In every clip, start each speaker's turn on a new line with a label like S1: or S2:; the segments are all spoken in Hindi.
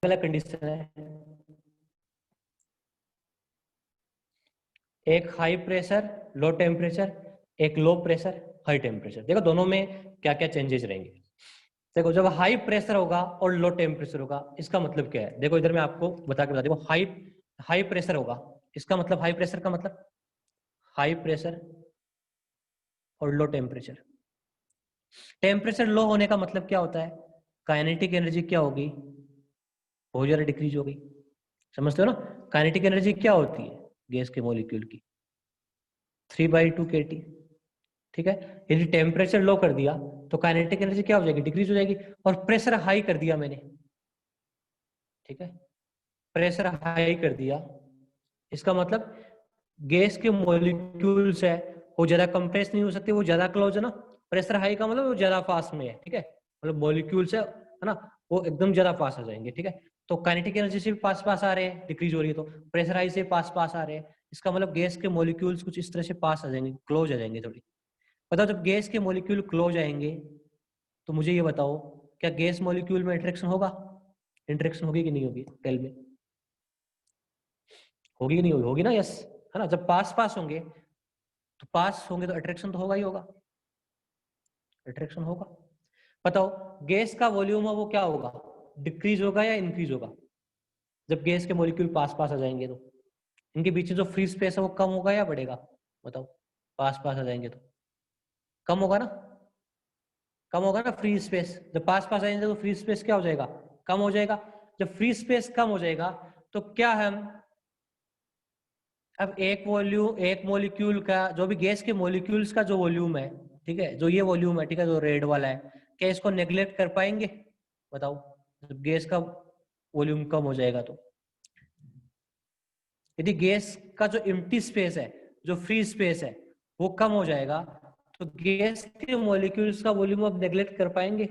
S1: अलग कंडीशन है, एक हाई प्रेशर लो टेम्परेचर, एक लो प्रेशर हाई टेम्परेचर। देखो दोनों में क्या क्या चेंजेस रहेंगे। देखो जब हाई प्रेशर होगा और लो टेम्परेचर होगा, इसका मतलब क्या है, देखो इधर मैं आपको बता के बता देखो, हाई प्रेशर होगा, इसका मतलब हाई प्रेशर का मतलब हाई प्रेशर और लो टेम्परेचर। टेम्परेचर लो होने का मतलब क्या होता है, काइनेटिक एनर्जी क्या होगी, बहुत ज्यादा डिक्रीज हो गई। समझते हो ना, काइनेटिक एनर्जी क्या होती है गैस के मॉलिक्यूल की, 3/2 kT। ठीक है, यदि टेम्परेचर लो कर दिया तो काइनेटिक एनर्जी क्या हो जाएगी, डिक्रीज हो जाएगी। और प्रेशर हाई कर दिया मैंने, ठीक है, प्रेशर हाई कर दिया, इसका मतलब गैस के मॉलिक्यूल्स है वो ज्यादा कंप्रेस नहीं हो सकते, वो ज्यादा क्लोज है ना। प्रेशर हाई का मतलब वो ज्यादा पास में है, ठीक है, मतलब मॉलिक्यूल्स है ना, वो एकदम ज्यादा पास आ जाएंगे। ठीक है, तो काइनेटिक एनर्जी से भी पास पास आ रहे हैं, डिक्रीज हो रही है, तो प्रेशर हाई से पास पास आ रहे हैं, इसका मतलब गैस के मॉलिक्यूल्स कुछ इस तरह से पास आ जाएंगे, क्लोज आ जाएंगे थोड़ी। बताओ जब गैस के मॉलिक्यूल क्लोज आएंगे तो मुझे ये बताओ, क्या गैस मॉलिक्यूल में इंटरेक्शन होगा, इंटरेक्शन होगी कि नहीं होगी, टेल में, होगी कि नहीं होगी, होगी ना, यस, है ना। जब पास पास होंगे तो अट्रैक्शन तो होगा ही होगा, अट्रैक्शन होगा। बताओ गैस का वॉल्यूम है वो क्या होगा, डिक्रीज होगा या इंक्रीज होगा, जब गैस के मॉलिक्यूल पास पास आ जाएंगे तो इनके बीच में जो फ्री स्पेस है वो कम होगा या बढ़ेगा, बताओ, पास पास आ जाएंगे तो कम होगा ना, कम होगा ना फ्री स्पेस, जब पास पास आ जाएंगे तो फ्री स्पेस क्या हो जाएगा, कम हो जाएगा। जब फ्री स्पेस कम हो जाएगा तो क्या हम अब एक मॉलिक्यूल का जो भी गैस के मॉलिक्यूल्स का जो वॉल्यूम है, ठीक है, जो ये वॉल्यूम है, ठीक है, जो रेड वाला है, क्या इसको नेग्लेक्ट कर पाएंगे, बताओ, जब गैस का वॉल्यूम कम हो जाएगा तो। यदि गैस का जो एम्प्टी स्पेस है, जो फ्री स्पेस है, वो कम हो जाएगा तो गैस के मॉलिक्यूल्स का वॉल्यूम अब नेग्लेक्ट कर पाएंगे,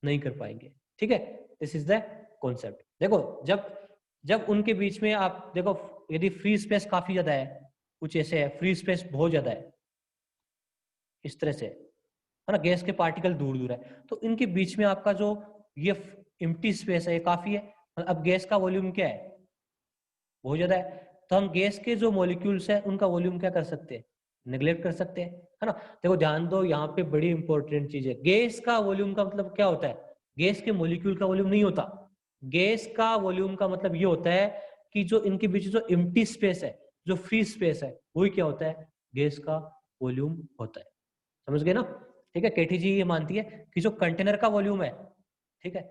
S1: नहीं कर पाएंगे। ठीक है, दिस इज द कॉन्सेप्ट। देखो जब जब उनके बीच में आप देखो, यदि फ्री स्पेस काफी ज्यादा है, कुछ ऐसे है फ्री स्पेस बहुत ज्यादा है, इस तरह से है ना, गैस के पार्टिकल दूर दूर है, तो इनके बीच में आपका जो ये एम्प्टी स्पेस है ये काफी है। अब गैस का वॉल्यूम क्या है, बहुत ज्यादा है, तो हम गैस के जो मॉलिक्यूल्स है उनका वॉल्यूम क्या कर सकते हैं, नेग्लेक्ट कर सकते हैं, है ना। देखो ध्यान दो, यहाँ पे बड़ी इंपॉर्टेंट चीज है, गैस का वॉल्यूम का मतलब क्या होता है, गैस के मॉलिक्यूल का वॉल्यूम नहीं होता। गैस का वॉल्यूम का मतलब ये होता है कि जो इनके बीच जो एम्प्टी स्पेस है, जो फ्री स्पेस है, वही क्या होता है, गैस का वॉल्यूम होता है। समझ गए ना। ठीक है, केटी जी ये मानती है कि जो कंटेनर का वॉल्यूम है, ठीक है,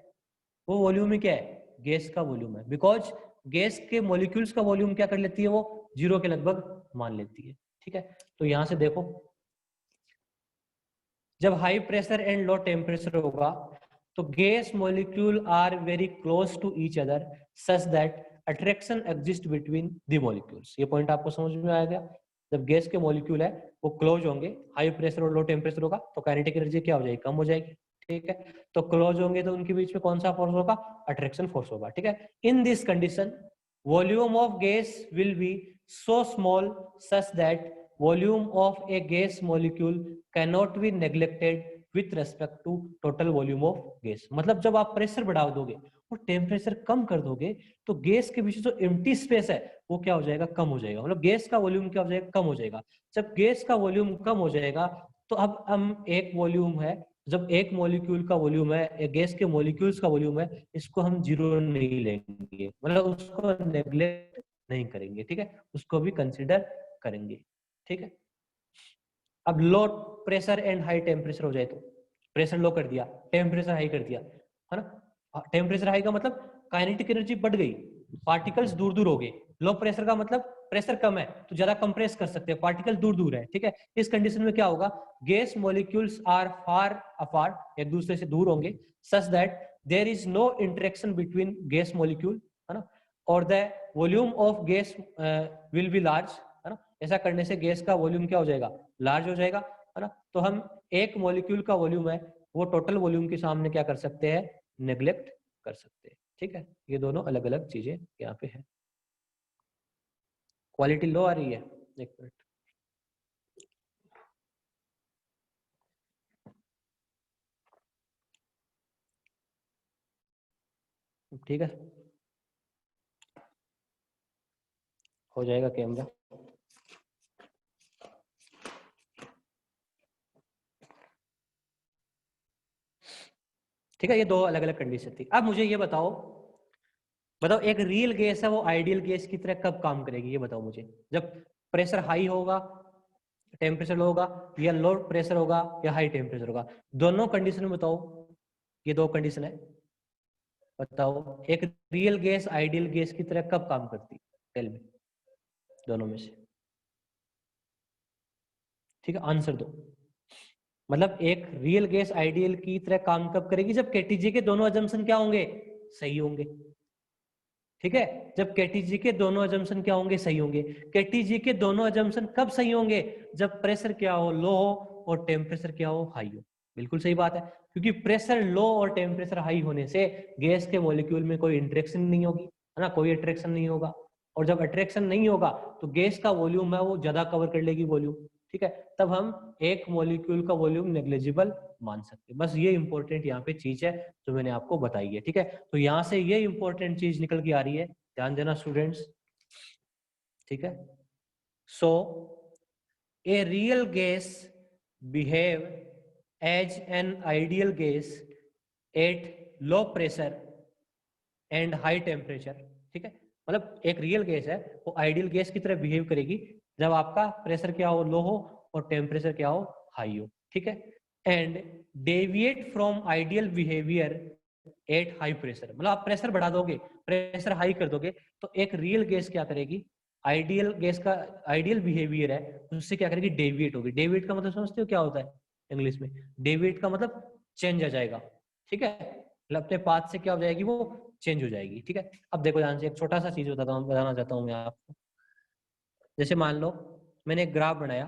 S1: वो वॉल्यूम ही क्या है, गैस का वॉल्यूम है, बिकॉज गैस के मॉलिक्यूल्स का वॉल्यूम क्या कर लेती है, वो जीरो के लगभग मान लेती है। ठीक है, तो यहां से देखो, जब high pressure and low temperature होगा तो gas molecule are very close to each other such that attraction exist between the molecules. ये पॉइंट आपको समझ में आ गया, जब गैस के मॉलिक्यूल है वो क्लोज होंगे, हाई प्रेशर और लो टेम्परेचर होगा तो काइनेटिक एनर्जी क्या हो जाएगी, कम हो जाएगी। ठीक है, तो क्लोज होंगे तो उनके बीच में कौन सा फोर्स होगा, अट्रैक्शन फोर्स होगा। ठीक है, in this condition volume of gas will B so small such that volume of a gas molecule cannot be neglected with respect to total volume of gas। मतलब जब आप प्रेशर बढ़ा दोगे और टेम्परेचर कम कर दोगे तो गैस के बीच जो एम्प्टी स्पेस है वो क्या हो जाएगा, कम हो जाएगा, मतलब गैस का वॉल्यूम क्या हो जाएगा, कम हो जाएगा। जब गैस का वॉल्यूम कम हो जाएगा तो अब हम एक वॉल्यूम है, जब एक मॉलिक्यूल का वॉल्यूम है, एक गैस के मॉलिक्यूल्स का वॉल्यूम है, इसको हम जीरो नहीं लेंगे, मतलब उसको नेग्लेक्ट नहीं करेंगे। ठीक है, उसको भी कंसिडर करेंगे। ठीक है, अब लो प्रेशर एंड हाई टेम्परेचर हो जाए तो प्रेशर लो कर दिया, टेम्परेचर हाई कर दिया, है ना। टेम्परेचर हाई का मतलब काइनेटिक एनर्जी बढ़ गई, पार्टिकल्स दूर दूर हो गए। लो प्रेशर का मतलब प्रेशर कम है तो ज्यादा कंप्रेस कर सकते हैं, पार्टिकल दूर दूर है। ठीक है, इस कंडीशन में क्या होगा, gas molecules are far apart, एक दूसरे से दूर होंगे, such that there is no interaction between gas molecule, है ना, और the volume of gas will be large, है ना। ऐसा करने से गैस का वॉल्यूम क्या हो जाएगा, लार्ज हो जाएगा, है ना। तो हम एक मॉलिक्यूल का वॉल्यूम है वो टोटल वॉल्यूम के सामने क्या कर सकते हैं, नेग्लेक्ट कर सकते हैं। ठीक है, ये दोनों अलग अलग चीजें यहाँ पे है। क्वालिटी लो आ रही है, एक मिनट, ठीक है। हो जाएगा कैमरा। ठीक है, ये दो अलग अलग कंडीशन थी। अब मुझे ये बताओ एक रियल गैस है वो आइडियल गैस की तरह कब काम करेगी, ये बताओ मुझे। जब प्रेशर हाई होगा, टेम्परेचर लो होगा, या लो प्रेशर होगा या हाई टेम्परेचर होगा, दोनों कंडीशन में बताओ। ये दो कंडीशन है, बताओ एक रियल गैस आइडियल गैस की तरह कब काम करती है, टेल मी, दोनों में से। ठीक है, आंसर दो। मतलब एक रियल गैस आइडियल की तरह काम कब करेगी, जब केटीजी के दोनों अजम्पशन क्या होंगे, सही होंगे। ठीक है, जब केटीजी के दोनों अजम्पशन क्या होंगे, सही होंगे। केटीजी के दोनों अजम्पशन कब सही होंगे, जब प्रेशर क्या हो, लो हो, और टेम्परेचर क्या हो, हाई हो। बिल्कुल सही बात है, क्योंकि प्रेशर लो और टेम्परेचर हाई होने से गैस के मॉलिक्यूल में कोई इंटरेक्शन नहीं होगी, है ना, कोई अट्रैक्शन नहीं होगा। और जब अट्रैक्शन नहीं होगा तो गैस का वॉल्यूम है वो ज्यादा कवर कर लेगी वॉल्यूम। ठीक है, तब हम एक मॉलिक्यूल का वॉल्यूम नेग्लिजिबल मान सकते हैं। बस ये इंपॉर्टेंट यहाँ पे चीज है जो मैंने आपको बताई है। ठीक है, तो यहाँ से ये इंपॉर्टेंट चीज निकल के आ रही है, ध्यान देना स्टूडेंट्स। ठीक है, so a real gas behave as an ideal gas at low pressure and high temperature. ठीक है, मतलब एक रियल गैस है वो आइडियल गैस की तरह बिहेव करेगी जब आपका प्रेशर क्या हो, लो हो, और टेम्परेचर क्या हो, हाई हो। ठीक है, and deviate from ideal behaviour eight high pressure. मतलब आप प्रेशर बढ़ा दोगे, प्रेशर हाई कर दोगे, तो एक रियल गैस क्या करेगी, आइडियल गैस का आइडियल बिहेवियर है उससे क्या करेगी, डेविएट होगी। डेविएट का मतलब समझते हो क्या होता है इंग्लिश में? डेविएट का मतलब चेंज आ जाएगा। ठीक है, मतलब अपने पाथ से क्या हो जाएगी, वो चेंज हो जाएगी। ठीक है, अब देखो ध्यान से एक छोटा सा चीज बताना चाहता हूँ मैं आपको। जैसे मान लो मैंने एक ग्राफ बनाया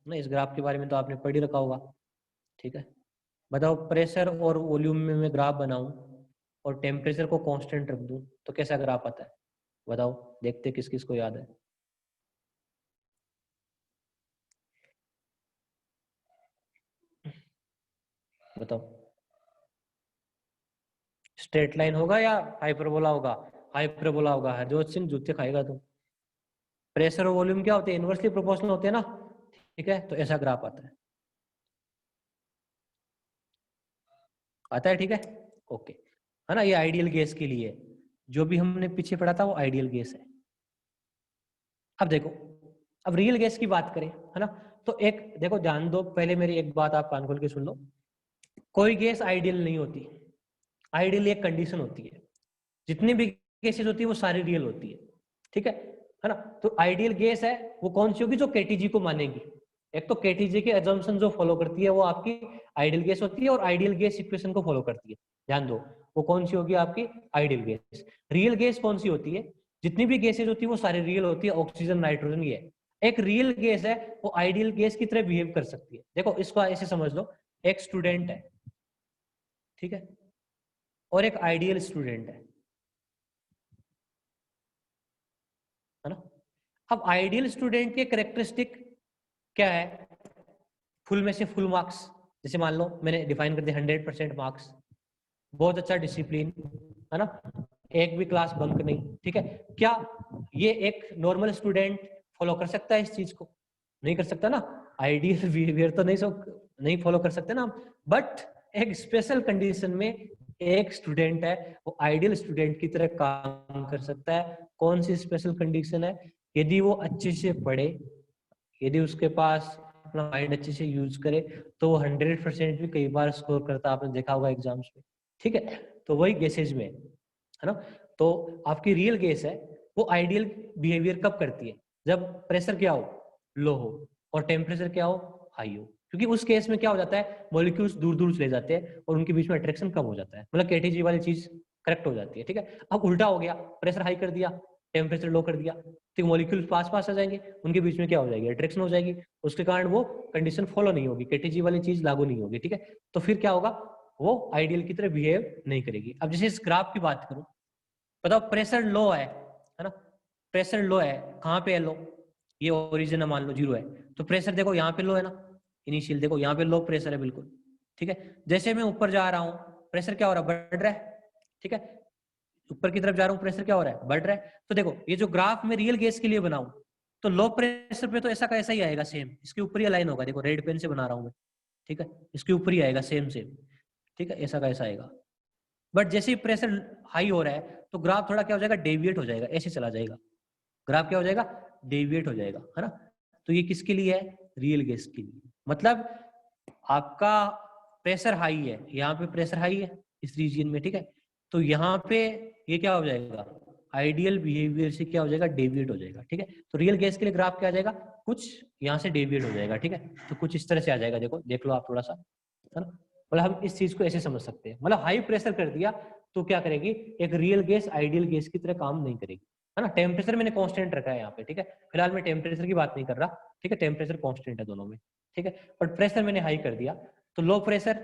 S1: ना, इस ग्राफ के बारे में तो आपने पढ़ ही रखा होगा। ठीक है, बताओ प्रेशर और वॉल्यूम में मैं ग्राफ बनाऊं और टेम्परेचर को कांस्टेंट रख दूं तो कैसा ग्राफ आता है, बताओ, देखते किस किस को याद है। बताओ, स्ट्रेट लाइन होगा या हाइपरबोला होगा? हाइपरबोला होगा। हरजोत सिंह जूते खाएगा तुम। प्रेशर और वॉल्यूम क्या होते हैं, इनवर्सली प्रोपोर्शनल होते हैं ना। ठीक है, तो ऐसा ग्राफ आता है, आता है। ठीक है, ओके, है ना, ये आइडियल गैस के लिए जो भी हमने पीछे पढ़ा था वो आइडियल गैस है। अब देखो, अब रियल गैस की बात करें, है ना, तो एक देखो ध्यान दो, पहले मेरी एक बात आप कान खोल के सुन लो। कोई गैस आइडियल नहीं होती, आइडियल एक कंडीशन होती है। जितनी भी गैसेस होती है वो सारी रियल होती है। ठीक है ना, तो आइडियल गैस है वो कौन सी होगी, जो केटीजी को मानेगी। एक तो केटीजी के अजम्पशन जो फॉलो करती है वो आपकी आइडियल गैस होती है, और आइडियल गैस इक्वेशन को फॉलो करती है। ध्यान दो, वो कौन सी होगी आपकी आइडियल गैस। रियल गैस कौन सी होती है, जितनी भी गैसेज होती है वो सारी रियल होती है, ऑक्सीजन नाइट्रोजन ये है। एक रियल गैस है वो आइडियल गैस की तरह बिहेव कर सकती है। देखो इसको ऐसे समझ लो, एक स्टूडेंट है, ठीक है, और एक आइडियल स्टूडेंट है ना। अब आइडियल स्टूडेंट के करेक्टरिस्टिक क्या है, फुल में से फुल मार्क्स, जैसे मान लो मैंने डिफाइन कर दिया 100% मार्क्स, बहुत अच्छा डिसिप्लिन, है ना, एक भी क्लास बंक नहीं। ठीक है, क्या ये एक नॉर्मल स्टूडेंट फॉलो कर सकता है इस चीज को? नहीं कर सकता ना, आइडियल बिहेवियर तो नहीं फॉलो कर सकते ना। बट एक स्पेशल कंडीशन में एक स्टूडेंट है वो आइडियल स्टूडेंट की तरह काम कर सकता है। कौन सी स्पेशल कंडीशन है? यदि वो अच्छे से पढ़े, यदि उसके पास अपना माइंड अच्छे से यूज करे, तो वो 100% भी कई बार स्कोर करता, आपने देखा होगा एग्जाम्स में। ठीक है, तो वही गैसेज में है ना। तो आपकी रियल गैस है वो आइडियल बिहेवियर कब करती है, जब प्रेशर क्या हो, लो हो, और टेम्परेचर क्या हो, हाई हो। क्योंकि उस केस में क्या हो जाता है, मॉलिक्यूल्स दूर दूर चले जाते हैं और उनके बीच में अट्रैक्शन कम हो जाता है, मतलब केटीजी वाली चीज करेक्ट हो जाती है। ठीक है, अब उल्टा हो गया, प्रेशर हाई कर दिया, टेम्परेचर लो कर दिया, तो मॉलिक्यूल पास पास आ जाएंगे, उनके बीच में क्या हो जाएगी, अट्रैक्शन हो जाएगी, उसके कारण वो कंडीशन फॉलो नहीं होगी, केटीजी वाली चीज लागू नहीं होगी। ठीक है, तो फिर क्या होगा, वो आइडियल की तरह बिहेव नहीं करेगी। अब जैसे इस ग्राफ की बात करूं, बताओ प्रेशर लो है ना, प्रेशर लो है, कहाँ पे है लो, ये ओरिजिन है, मान लो 0 है, तो प्रेशर देखो यहाँ पे लो है ना, इनिशियल देखो यहाँ पे लो प्रेशर है बिल्कुल। ठीक है, जैसे मैं ऊपर जा रहा हूँ प्रेशर क्या हो रहा है, बढ़ रहा है। ठीक है, ऊपर की तरफ जा रहा हूँ प्रेशर क्या हो रहा है, बढ़ रहा है। तो देखो ये जो ग्राफ मैं रियल गैस के लिए बनाऊं, तो लो प्रेशर पे तो ऐसा का ऐसा ही आएगा सेम, इसके ऊपर ही लाइन होगा, देखो रेड पेन से बना रहा हूं मैं, ठीक है, इसके ऊपर ही आएगा सेम सेम, ठीक है, ऐसा का ऐसा आएगा। बट जैसे ही प्रेशर हाई हो रहा है तो ग्राफ थोड़ा क्या हो जाएगा, डेविएट हो जाएगा, ऐसे चला जाएगा, ग्राफ क्या हो जाएगा, डेविएट हो जाएगा, है ना। तो ये किसके लिए है, रियल गैस के लिए। मतलब आपका प्रेशर हाई है, यहाँ पे प्रेशर हाई है इस रीजन में, ठीक है, तो यहाँ पे ये क्या हो जाएगा, आइडियल बिहेवियर से क्या हो जाएगा, डेविएट हो जाएगा, ठीक है। तो रियल गैस के लिए ग्राफ क्या आ जाएगा, कुछ यहाँ से डेविएट हो जाएगा, ठीक है, तो कुछ इस तरह से आ जाएगा, देखो देख लो आप थोड़ा सा, है ना। मतलब हम इस चीज को ऐसे समझ सकते हैं, मतलब हाई प्रेशर कर दिया तो क्या करेगी, एक रियल गैस आइडियल गैस की तरह काम नहीं करेगी, है ना। टेम्परेचर मैंने कांस्टेंट रखा है यहाँ पे, ठीक है, फिलहाल मैं टेम्परेचर की बात नहीं कर रहा, ठीक है, टेम्परेचर कांस्टेंट है दोनों में, ठीक है, बट प्रेशर मैंने हाई कर दिया तो लो प्रेशर,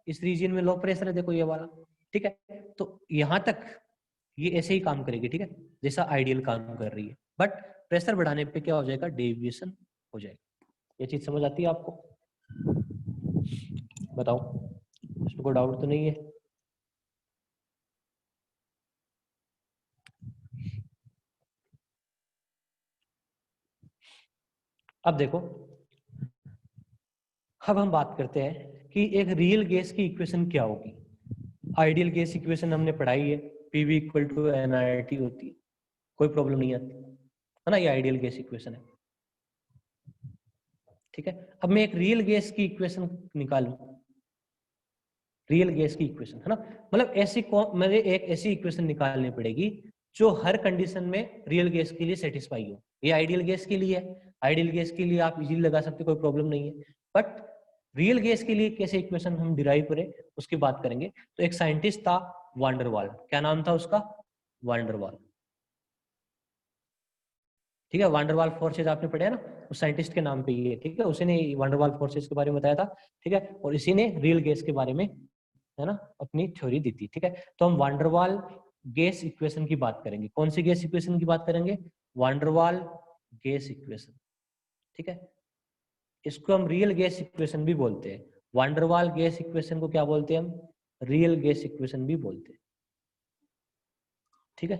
S1: इस रीजन में लो प्रेशर है, देखो ये वाला, ठीक है, तो यहाँ तक ये ऐसे ही काम करेगी, ठीक है, जैसा आइडियल काम कर रही है, बट प्रेशर बढ़ाने पे क्या हो जाएगा, डेविएशन हो जाएगा। ये चीज समझ आती है आपको, बताओ, इसमें कोई डाउट तो नहीं है। अब देखो, अब हम बात करते हैं कि एक रियल गैस की इक्वेशन क्या होगी। आइडियल गैस इक्वेशन हमने पढ़ाई है, पीवी इक्वल टू एनआरटी होती है, कोई प्रॉब्लम नहीं आती, है ना, ये आइडियल गैस इक्वेशन है, ठीक है। अब मैं एक रियल गैस की इक्वेशन निकालूं, रियल गैस की इक्वेशन, है ना, मतलब ऐसी मुझे एक ऐसी इक्वेशन निकालनी पड़ेगी जो हर कंडीशन में रियल गैस के लिए सेटिस्फाई हो। ये आइडियल गैस के लिए है, आइडियल गैस के लिए आप इजीली लगा सकते, कोई प्रॉब्लम नहीं है, बट रियल गैस के लिए कैसे इक्वेशन हम डिराइव करें उसकी बात करेंगे। तो एक साइंटिस्ट था वान डेर वाल, क्या नाम था उसका, वान डेर वाल, ठीक है, वान डेर वाल फोर्सेज आपने पढ़ा है ना, उस साइंटिस्ट के नाम पे ये, ठीक है, उसी ने वान डेर वाल फोर्सेज के बारे में बताया था, ठीक है, और इसी ने रियल गैस के बारे में, है ना, अपनी थ्योरी दी थी, ठीक है। तो हम वान डेर वाल गैस इक्वेशन की बात करेंगे, कौन सी गैस इक्वेशन की बात करेंगे, वान डेर वाल गैस इक्वेशन, ठीक है, इसको हम रियल गैस इक्वेशन भी बोलते हैं। वान डेर वाल गैस इक्वेशन को क्या बोलते हैं हम, रियल गैस इक्वेशन भी बोलते हैं, ठीक है,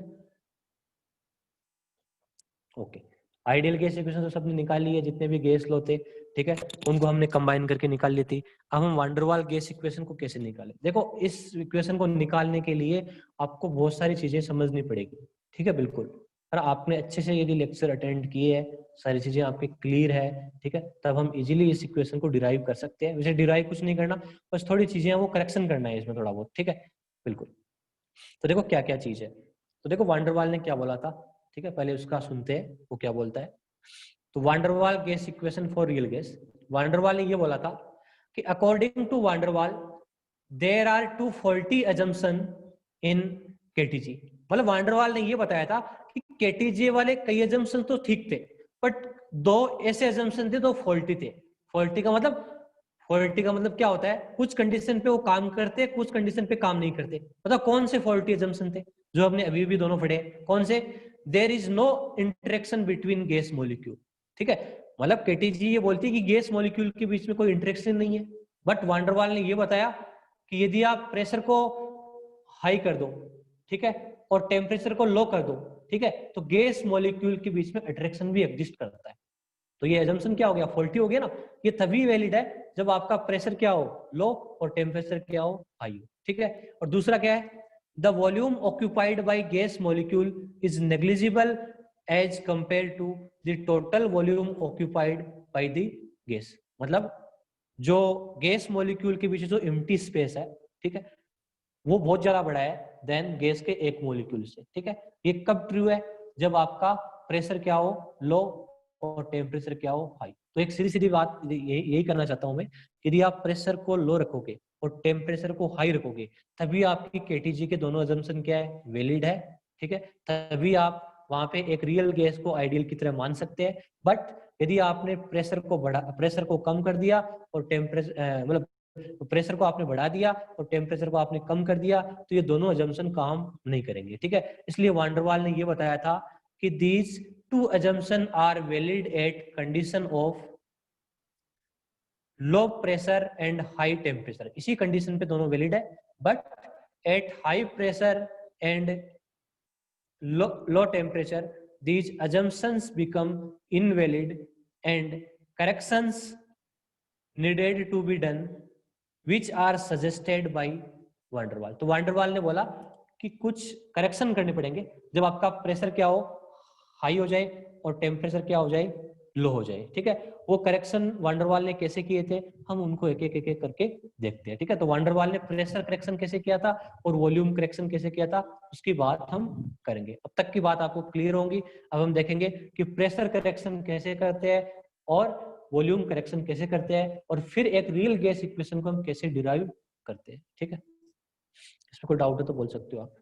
S1: ओके। आइडियल गैस इक्वेशन तो सबने निकाल ली है, जितने भी गैस लो थे, ठीक है, उनको हमने कंबाइन करके निकाल ली थी। अब हम वान डेर वाल गैस इक्वेशन को कैसे निकालें, देखो इस इक्वेशन को निकालने के लिए आपको बहुत सारी चीजें समझनी पड़ेगी, ठीक है, बिल्कुल, और आपने अच्छे से यदि लेक्चर अटेंड किए हैं, सारी चीजें आपकी क्लियर है, ठीक है, तब हम इजीली इस इक्वेशन को डिराइव कर सकते हैं। वैसे डिराइव कुछ नहीं करना, बस थोड़ी चीजें वो करेक्शन करना है इसमें थोड़ा बहुत, ठीक है, बिल्कुल। तो देखो क्या क्या चीज है, तो देखो वान डेर वाल ने क्या बोला था, ठीक है, पहले उसका सुनते हैं वो क्या बोलता है। तो van der Waals gas equation for real gas, van der Waals ने ये बोला था कि according to van der Waals there are two faulty assumption in KTG. मतलब वान डेर वाल ने ये बताया था कि केटीजे वाले कई अजम्पशन तो ठीक थे, बट दो ऐसे अजम्पशन थे दो फॉल्टी थे। फॉल्टी का मतलब, फॉल्टी का मतलब क्या होता है, कुछ कंडीशन पे वो काम करते, कुछ कंडीशन पे काम नहीं करते। मतलब कौन से फॉल्टी अजम्पशन थे, जो हमने अभी भी दोनों पढ़े, कौन से, there is no interaction between gas molecule, ठीक है, मतलब केटीजी ये बोलती है कि गैस मॉलिक्यूल के बीच में कोई इंटरेक्शन नहीं है। बट वान डेर वाल ने ये बताया कि यदि आप प्रेशर को हाई कर दो, ठीक है, और टेम्परेचर को लो कर दो, ठीक है, तो गैस मॉलिक्यूल के बीच में अट्रैक्शन भी एग्जिस्ट करता है। तो ये एजम्पशन क्या हो गया, फॉल्टी हो गया ना। ये तभी वैलिड है जब आपका प्रेशर क्या हो, लो, और टेम्परेचर क्या हो, हाई हो, ठीक है। और दूसरा क्या है, the volume occupied by gas molecule is negligible as compare to the total volume occupied by the gas. मतलब जो गैस मॉलिक्यूल के पीछे जो एम्प्टी स्पेस है, ठीक है, वो बहुत ज्यादा बड़ा है देन गैस के एक मॉलिक्यूल से, ठीक है। ये कब ट्रू है, जब आपका प्रेशर क्या हो, लो, और टेम्परेचर क्या हो, हाई। तो एक सीधी सीधी बात यही करना चाहता हूं मैं, यदि आप प्रेशर को लो रखोगे और टेम्परेचर को हाई रखोगे, तभी आपकी केटीजी के दोनों अजम्पशन क्या है, वैलिड है, ठीक है, तभी आप वहां पे एक रियल गैस को आइडियल की तरह मान सकते हैं। बट यदि आपने प्रेशर को कम कर दिया और टेम्परेचर मतलब प्रेशर को आपने बढ़ा दिया और टेम्परेचर को आपने कम कर दिया, तो ये दोनों अजम्पशन काम नहीं करेंगे, ठीक है। इसलिए वान डेर वाल ने ये बताया था कि these two assumption are valid at condition of low pressure and high temperature. इसी कंडीशन पे दोनों वैलिड है, but at high pressure and low temperature these assumptions become invalid and corrections needed to be done which are suggested by van der Waal. तो वांडरवाल ने बोला कि कुछ करेक्शन करने पड़ेंगे जब आपका प्रेशर क्या हो, हाई हो जाए और टेम्परेचर क्या हो जाए, लो हो जाए। ठीक है, वो करेक्शन वांडरवाल ने कैसे किए थे हम उनको एक एक करके देखते हैं। ठीक है, तो वांडरवाल ने प्रेशर करेक्शन कैसे किया था और वॉल्यूम करेक्शन कैसे किया था उसकी बात हम करेंगे। अब तक की बात आपको क्लियर होंगी। अब हम देखेंगे कि प्रेशर करेक्शन कैसे करते हैं और वॉल्यूम करेक्शन कैसे करते हैं और फिर एक रियल गैस इक्वेशन को हम कैसे डिराइव करते हैं। ठीक है, इसमें कोई डाउट है तो बोल सकते हो आप।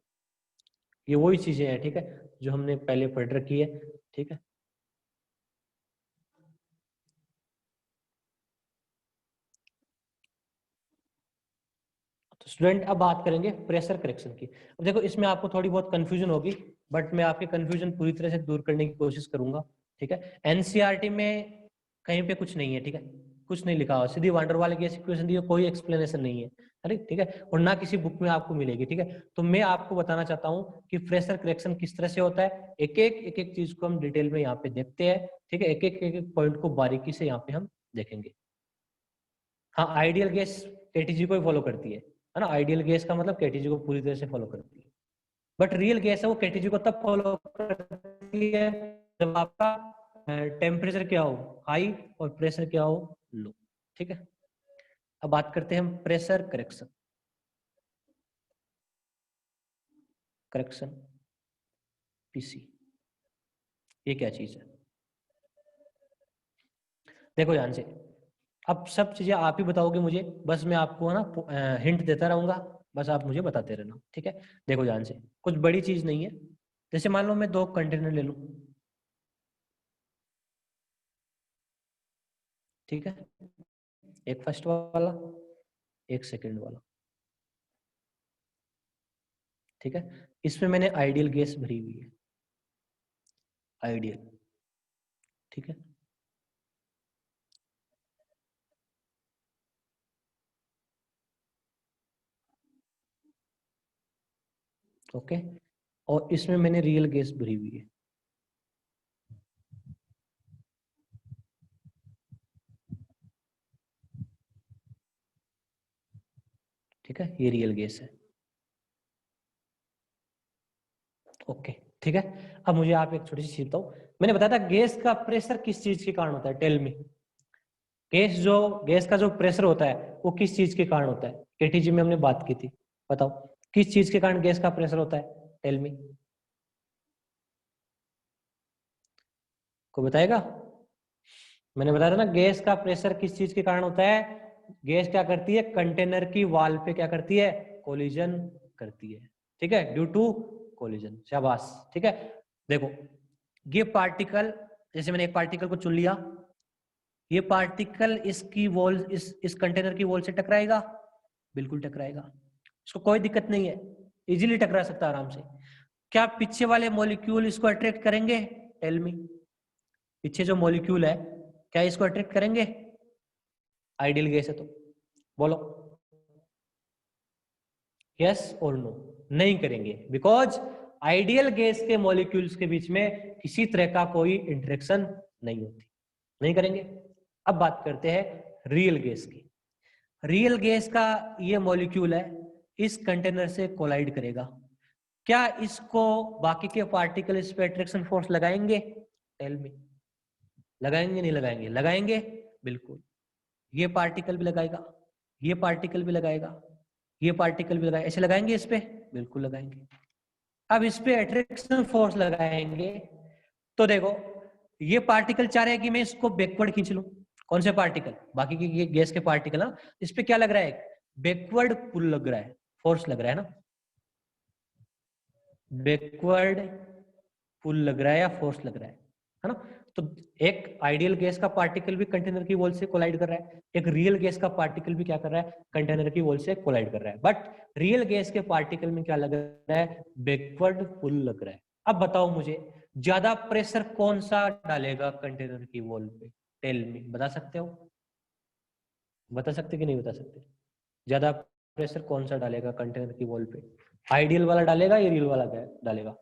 S1: ये वही चीजें हैं, ठीक है, जो हमने पहले पढ़ रखी है। ठीक है, तो स्टूडेंट अब बात करेंगे प्रेशर करेक्शन की। अब देखो इसमें आपको थोड़ी बहुत कंफ्यूजन होगी, बट मैं आपके कंफ्यूजन पूरी तरह से दूर करने की कोशिश करूंगा। ठीक है, एनसीईआरटी में कहीं पे कुछ नहीं है। ठीक है, कुछ नहीं लिखा हुआ, सीधी वांडरवाल गैस इक्वेशन दी है, कोई एक्सप्लेनेशन नहीं है। अरे ठीक है, और ना किसी बुक में आपको मिलेगी। ठीक है, तो मैं आपको बताना चाहता हूँ कि प्रेशर करेक्शन किस तरह से होता है। एक एक चीज को हम डिटेल में यहाँ पे देखते हैं। ठीक है, एक एक पॉइंट को बारीकी से यहाँ पे हम देखेंगे। हाँ, आइडियल गैस केटीजी को ही फॉलो करती है ना। आइडियल गैस का मतलब केटीजी को पूरी तरह से फॉलो करती है, बट रियल गैस है वो केटीजी को तब फॉलो करती है जब आपका टेम्परेचर क्या हो, हाई, और प्रेशर क्या हो, लो। ठीक है, अब बात करते हैं हम प्रेशर करेक्शन। करेक्शन पीसी, ये क्या चीज है? देखो ध्यान से, अब सब चीजें आप ही बताओगे मुझे, बस मैं आपको ना हिंट देता रहूंगा, बस आप मुझे बताते रहना। ठीक है, देखो ध्यान से, कुछ बड़ी चीज नहीं है। जैसे मान लो मैं 2 कंटेनर ले लूं। ठीक है, एक फर्स्ट वाला, एक सेकंड वाला। ठीक है, इसमें मैंने आइडियल गैस भरी हुई है, आइडियल। ठीक है, ओके, और इसमें मैंने रियल गैस भरी हुई है। ठीक है, ये रियल गैस है। ओके, ठीक है, अब मुझे आप एक छोटी सी चीज बताओ। मैंने बताया था गैस का प्रेशर किस चीज के कारण होता है, टेल मी। गैस का जो प्रेशर होता है वो किस चीज के कारण होता है? केटीजी में हमने बात की थी, बताओ किस चीज के कारण गैस का प्रेशर होता है, टेल मी। को बताएगा? मैंने बताया था ना, गैस का प्रेशर किस चीज के कारण होता है। गैस क्या करती है, कंटेनर की वॉल पे क्या करती है, कोलिजन करती है। ठीक है, ड्यू टू कोलिजन। शाबाश। ठीक है, देखो ये पार्टिकल, जैसे मैंने एक पार्टिकल को चुन लिया, ये पार्टिकल इसकी वॉल, इस कंटेनर की वॉल से टकराएगा, बिल्कुल टकराएगा, इसको कोई दिक्कत नहीं है, इजीली टकरा सकता है आराम से। क्या पीछे वाले मॉलिक्यूल इसको अट्रैक्ट करेंगे? टेल मी, पीछे जो मॉलिक्यूल है क्या इसको अट्रैक्ट करेंगे? आइडियल गैस है तो बोलो यस और नो। नहीं करेंगे, बिकॉज आइडियल गैस के मॉलिक्यूल्स के बीच में किसी तरह का कोई इंटरेक्शन नहीं होती, नहीं करेंगे। अब बात करते हैं रियल गैस की। रियल गैस का ये मॉलिक्यूल है, इस कंटेनर से कोलाइड करेगा, क्या इसको बाकी के पार्टिकल इस पे अट्रैक्शन फोर्स लगाएंगे? टेल मी, लगाएंगे नहीं लगाएंगे? लगाएंगे, बिल्कुल। ये पार्टिकल भी लगाएगा, ये पार्टिकल भी लगाएगा, ये पार्टिकल भी लगाएगा, ऐसे लगाएंगे इस पे? बिल्कुल लगाएंगे। अब इस पे अट्रैक्शन फोर्स लगाएंगे तो देखो ये पार्टिकल चाह रहे हैं कि मैं इसको बैकवर्ड खींच लूं। कौन से पार्टिकल? बाकी के गैस के पार्टिकल ना, इस पे क्या लग रहा है, बैकवर्ड पुल लग रहा है, फोर्स लग रहा है ना, बैकवर्ड पुल लग रहा है या फोर्स लग रहा है ना। तो एक आइडियल गैस का पार्टिकल भी कंटेनर की वॉल से कोलाइड कर रहा है, एक रियल गैस का पार्टिकल भी क्या कर रहा है, कंटेनर की वॉल से कोलाइड कर रहा है। बट रियल गैस के पार्टिकल में क्या लग रहा है, बैकवर्ड पुल लग रहा है। अब बताओ मुझे, ज्यादा प्रेशर कौन सा डालेगा कंटेनर की वॉल पे? टेल मी, बता सकते हो? बता सकते कि नहीं बता सकते? ज्यादा प्रेशर कौन सा डालेगा कंटेनर की वॉल पे? आइडियल वाला डालेगा या रियल वाला डालेगा?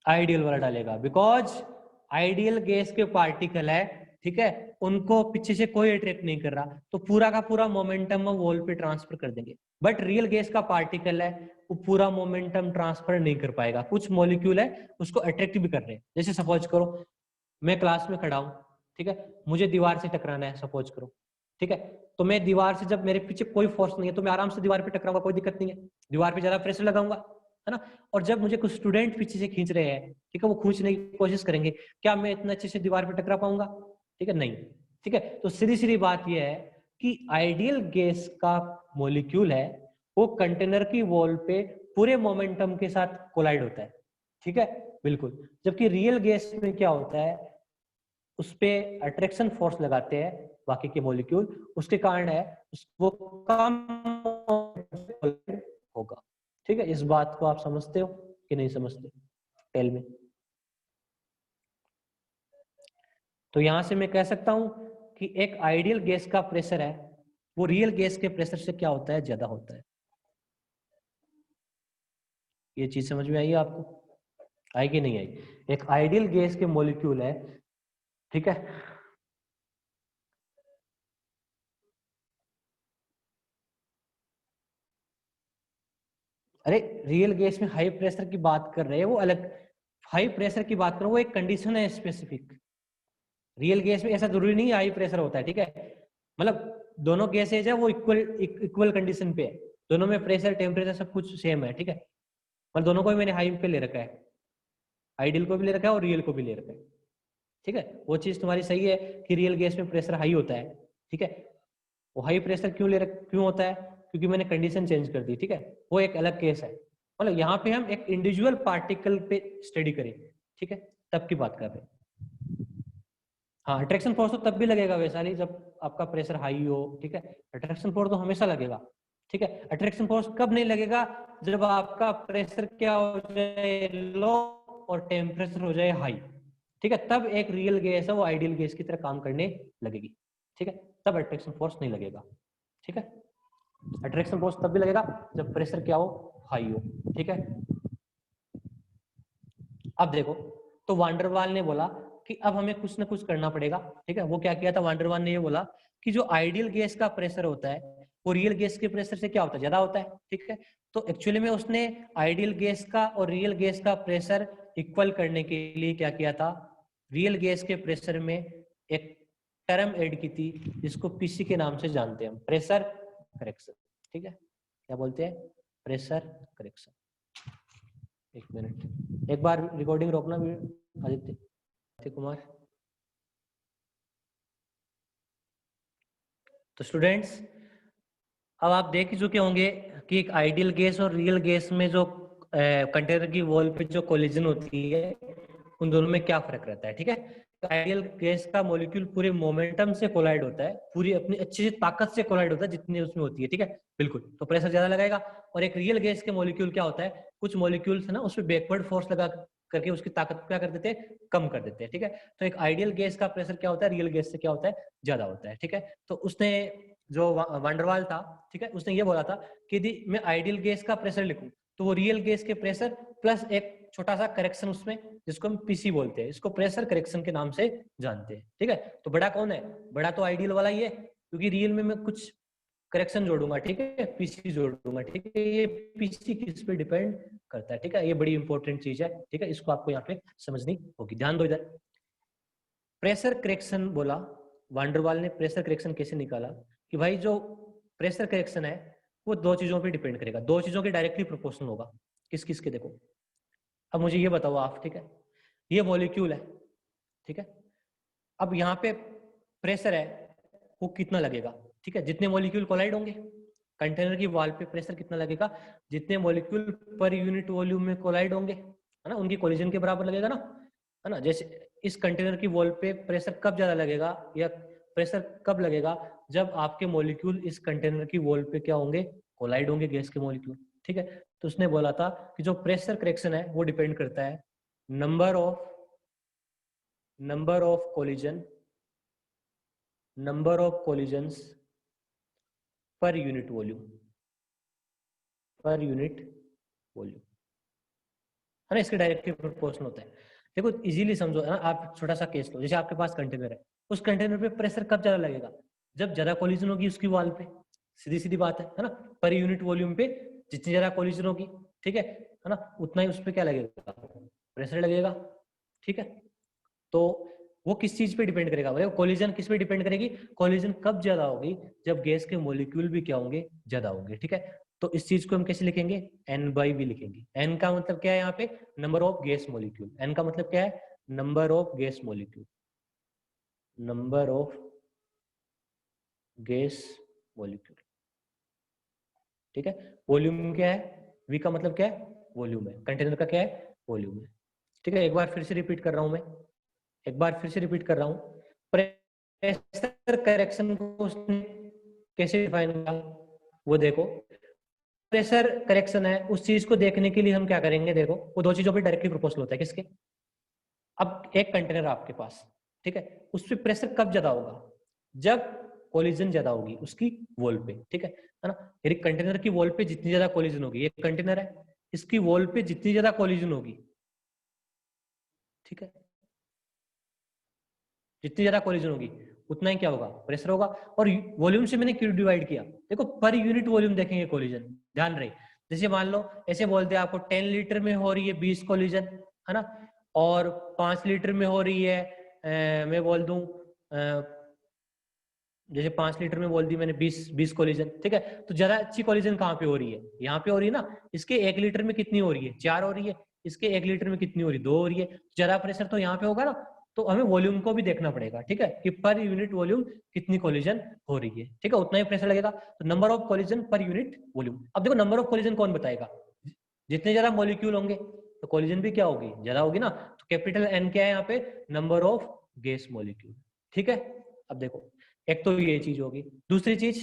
S1: आइडियल वाला डालेगा, बिकॉज आइडियल गैस के पार्टिकल है, ठीक है, उनको पीछे से कोई अट्रैक्ट नहीं कर रहा, तो पूरा का पूरा मोमेंटम वो वॉल पे ट्रांसफर कर देंगे। बट रियल गैस का पार्टिकल है, वो पूरा मोमेंटम ट्रांसफर नहीं कर पाएगा, कुछ मॉलिक्यूल है उसको अट्रैक्ट भी कर रहे हैं। जैसे सपोज करो मैं क्लास में खड़ा हूँ, ठीक है, मुझे दीवार से टकराना है, सपोज करो, ठीक है, तो मैं दीवार से, जब मेरे पीछे कोई फोर्स नहीं है तो मैं आराम से दीवार पे टकराऊंगा, कोई दिक्कत नहीं है, दीवार पे ज्यादा प्रेशर लगाऊंगा, है ना। और जब मुझे कुछ स्टूडेंट पीछे से खींच रहे हैं, ठीक है, वो खींचने की कोशिश करेंगे, क्या मैं इतना अच्छे से दीवार पे टकरा पाऊंगा? ठीक है, नहीं। ठीक है, तो सीधी सीधी बात यह है कि आइडियल गैस का मॉलिक्यूल है, वो कंटेनर की वॉल पे पूरे मोमेंटम के साथ कोलाइड होता है, ठीक है, बिल्कुल। जबकि रियल गैस में क्या होता है, उस पे अट्रैक्शन फोर्स लगाते हैं बाकी के मॉलिक्यूल, उसके कारण है वो कम होगा। ठीक है, इस बात को आप समझते हो कि नहीं समझते? टेल में। तो यहां से मैं कह सकता हूं कि एक आइडियल गैस का प्रेशर है, वो रियल गैस के प्रेशर से क्या होता है, ज्यादा होता है। ये चीज समझ में आई आपको? आई कि नहीं आई? एक आइडियल गैस के मॉलिक्यूल है, ठीक है, अरे रियल गैस में हाई प्रेशर की बात कर रहे हैं, वो अलग। हाई प्रेशर की बात करो, वो एक कंडीशन है स्पेसिफिक। रियल गैस में ऐसा जरूरी नहीं हाई प्रेशर होता है, ठीक है, मतलब दोनों गैसेज है वो इक्वल इक्वल कंडीशन पे है, दोनों में प्रेशर टेम्परेचर सब कुछ सेम है, ठीक है, मतलब दोनों को ही मैंने हाई पे ले रखा है, आइडियल को भी ले रखा है और रियल को भी ले रखा है, ठीक है। वो चीज तुम्हारी सही है कि रियल गैस में प्रेशर हाई होता है, ठीक है। वो हाई प्रेशर क्यों होता है? क्योंकि मैंने कंडीशन चेंज कर दी, ठीक है, वो एक अलग केस है। मतलब यहाँ पे हम एक इंडिविजुअल पार्टिकल पे स्टडी करें, ठीक है, तब की बात कर रहे हैं। हाँ, अट्रैक्शन फोर्स तो तब भी लगेगा वैसा नहीं जब आपका प्रेशर हाई हो, ठीक है, अट्रैक्शन फोर्स तो हमेशा लगेगा, ठीक है। अट्रैक्शन फोर्स कब नहीं लगेगा? जब आपका प्रेशर क्या हो जाए, लो, और टेम्परेचर हो जाए हाई, ठीक है, तब एक रियल गैस है वो आइडियल गैस की तरह काम करने लगेगी, ठीक है, तब अट्रैक्शन फोर्स नहीं लगेगा, ठीक है। अट्रैक्शन फोर्स तब भी लगेगा जब प्रेशर क्या हो, हाई हो, ठीक है। अब देखो, तो वांडरवाल ने बोला कि अब हमें कुछ ना कुछ करना पड़ेगा, ठीक है। वो क्या किया था, वांडरवाल ने ये बोला कि जो आइडियल गैस का प्रेशर होता है वो रियल गैस के प्रेशर से क्या होता है, ज्यादा होता है, ठीक है। तो एक्चुअली में उसने आइडियल गैस का और रियल गैस का प्रेशर इक्वल करने के लिए क्या किया था, रियल गैस के प्रेशर में एक टर्म ऐड की थी जिसको पीसी के नाम से जानते हैं हम, प्रेशर करेक्शन, ठीक है। क्या बोलते हैं? Pressure correction. एक मिनट, एक बार रिकॉर्डिंग रोकना भी, आदित्य कुमार। तो स्टूडेंट्स, अब आप देख ही चुके होंगे कि एक आइडियल गैस और रियल गैस में जो कंटेनर की वॉल पे जो कोलिजन होती है, उन दोनों में क्या फर्क रहता है, ठीक है। तो आइडियल गैस का मॉलिक्यूल पूरे मोमेंटम से कोलाइड होता है, पूरी अपनी अच्छी ताकत से कोलाइड होता है जितनी उसमें होती है, ठीक है, बिल्कुल, तो प्रेशर ज्यादा लगाएगा। और एक रियल गैस के मॉलिक्यूल क्या होता है, कुछ मॉलिक्यूल्स है ना उसमें बैकवर्ड फोर्स लगा करके उसकी ताकत क्या कर देते हैं, कम कर देते हैं, ठीक है। तो एक आइडियल गैस का प्रेशर क्या होता है, रियल गैस से क्या होता है, ज्यादा होता है, ठीक है। तो उसने जो वांडरवाल था, ठीक है, उसने ये बोला था कि यदि मैं आइडियल गैस का प्रेशर लिखूं तो वो रियल गैस के प्रेशर प्लस एक छोटा सा करेक्शन उसमें, जिसको हम पीसी बोलते हैं, इसको प्रेशर करेक्शन के नाम से जानते हैं, ठीक है। तो बड़ा कौन है? बड़ा तो आइडियल वाला ही है, क्योंकि रियल में मैं कुछ करेक्शन जोड़ूंगा, ठीक है, पीसी जोड़ूंगा, ठीक है, ये पीसी किस पे डिपेंड करता है, ठीक है, ये बड़ी इंपॉर्टेंट चीज है, ठीक है, इसको आपको यहाँ पे समझनी होगी। ध्यान दो इधर, प्रेशर करेक्शन बोला वांडरवाल ने। प्रेशर करेक्शन कैसे निकाला कि भाई जो प्रेशर करेक्शन है वो दो चीजों पे डिपेंड करेगा, दो चीजों के डायरेक्टली प्रोपोर्शनल होगा। किस किस के? देखो, अब मुझे ये बताओ आप, ठीक है, ये मॉलिक्यूल है, ठीक है, अब यहाँ पे प्रेशर है वो कितना लगेगा, ठीक है, जितने मॉलिक्यूल कोलाइड होंगे, कंटेनर की वॉल पे प्रेशर कितना लगेगा, जितने मॉलिक्यूल पर यूनिट वॉल्यूम में कोलाइड होंगे, है ना, उनकी कोलिजन के बराबर लगेगा ना, है ना। जैसे इस कंटेनर की वॉल पे प्रेशर कब ज्यादा लगेगा या प्रेशर कब लगेगा, जब आपके मॉलिक्यूल इस कंटेनर की वॉल पे क्या होंगे, कोलाइड होंगे, गैस के मॉलिक्यूल, ठीक है। तो उसने बोला था कि जो प्रेशर करेक्शन है वो डिपेंड करता है number of collision, number of collisions per unit volume, per unit volume, है ना, इसके डायरेक्टली प्रोपोर्शनल होता है। देखो इजीली समझो, है ना, आप छोटा सा केस लो, जैसे आपके पास कंटेनर है, उस कंटेनर पे प्रेशर कब ज्यादा लगेगा, जब ज्यादा कोलिजन होगी उसकी वॉल पे, सीधी सीधी बात है ना, पर यूनिट वॉल्यूम पे जितनी ज्यादा कोलिजन होगी, ठीक है ना, उतना ही उस पर क्या लगेगा, प्रेशर लगेगा, ठीक है। तो वो किस चीज पे डिपेंड करेगा, भाई कोलिजन किस पे डिपेंड करेगी, कोलिजन कब ज्यादा होगी, जब गैस के मॉलिक्यूल भी क्या होंगे, ज्यादा होंगे, ठीक है। तो इस चीज को हम कैसे लिखेंगे, n/v लिखेंगे। n का मतलब क्या है यहाँ पे, number of gas molecule. n का मतलब क्या है, number of gas molecule, number of gas molecule, ठीक है। वॉल्यूम क्या है, v का मतलब क्या है, वॉल्यूम है, कंटेनर का क्या है, वॉल्यूम है, ठीक है। एक बार फिर से रिपीट कर रहा हूं मैं, एक बार फिर से रिपीट कर रहा हूं, प्रेशर करेक्शन को उसने कैसे डिफाइन किया, वो देखो। प्रेशर करेक्शन है, उस चीज को देखने के लिए हम क्या करेंगे, देखो वो दो चीजों पे डायरेक्टली प्रोपोर्शनल होता है, किसके, अब एक कंटेनर आपके पास, ठीक है, उस पर प्रेशर कब ज्यादा होगा, जब कोलिजन ज्यादा होगी उसकी वॉल पे, ठीक है ना। यदि कंटेनर की वॉल पे जितनी ज्यादा कोलिजन होगी, ये कंटेनर है, इसकी वॉल पे जितनी ज्यादा कोलिजन होगी, ठीक है, जितनी ज्यादा कोलिजन होगी उतना ही क्या होगा, प्रेशर होगा। और वॉल्यूम से मैंने क्यों डिवाइड किया, देखो पर यूनिट वॉल्यूम देखेंगे कोलिजन, ध्यान रहे। जैसे मान लो ऐसे बोलते हैं आपको 10 लीटर में हो रही है 20 कोलिजन, है ना, और 5 लीटर में हो रही है मैं बोल दूं जैसे 5 लीटर में बोल दी मैंने 20 कोलिजन, ठीक है। तो ज्यादा अच्छी कोलिजन कहाँ पे हो रही है, यहाँ पे हो रही है ना, इसके 1 लीटर में कितनी हो रही है, 4 हो रही है, इसके 1 लीटर में कितनी हो रही है, 2 हो रही है, ज्यादा प्रेशर तो यहाँ पे होगा ना। तो हमें वॉल्यूम को भी देखना पड़ेगा, ठीक है, कि पर यूनिट वॉल्यूम कितनी कोलिजन हो रही है, ठीक है, उतना ही प्रेशर लगेगा। तो number of collision per unit volume. अब देखो नंबर ऑफ कोलिजन कौन बताएगा, जितने ज्यादा मॉलिक्यूल होंगे तो कोलिजन भी क्या होगी, ज्यादा होगी ना। तो कैपिटल एन क्या है यहाँ पे, नंबर ऑफ गैस मॉलिक्यूल, ठीक है। अब देखो एक तो ये चीज होगी, दूसरी चीज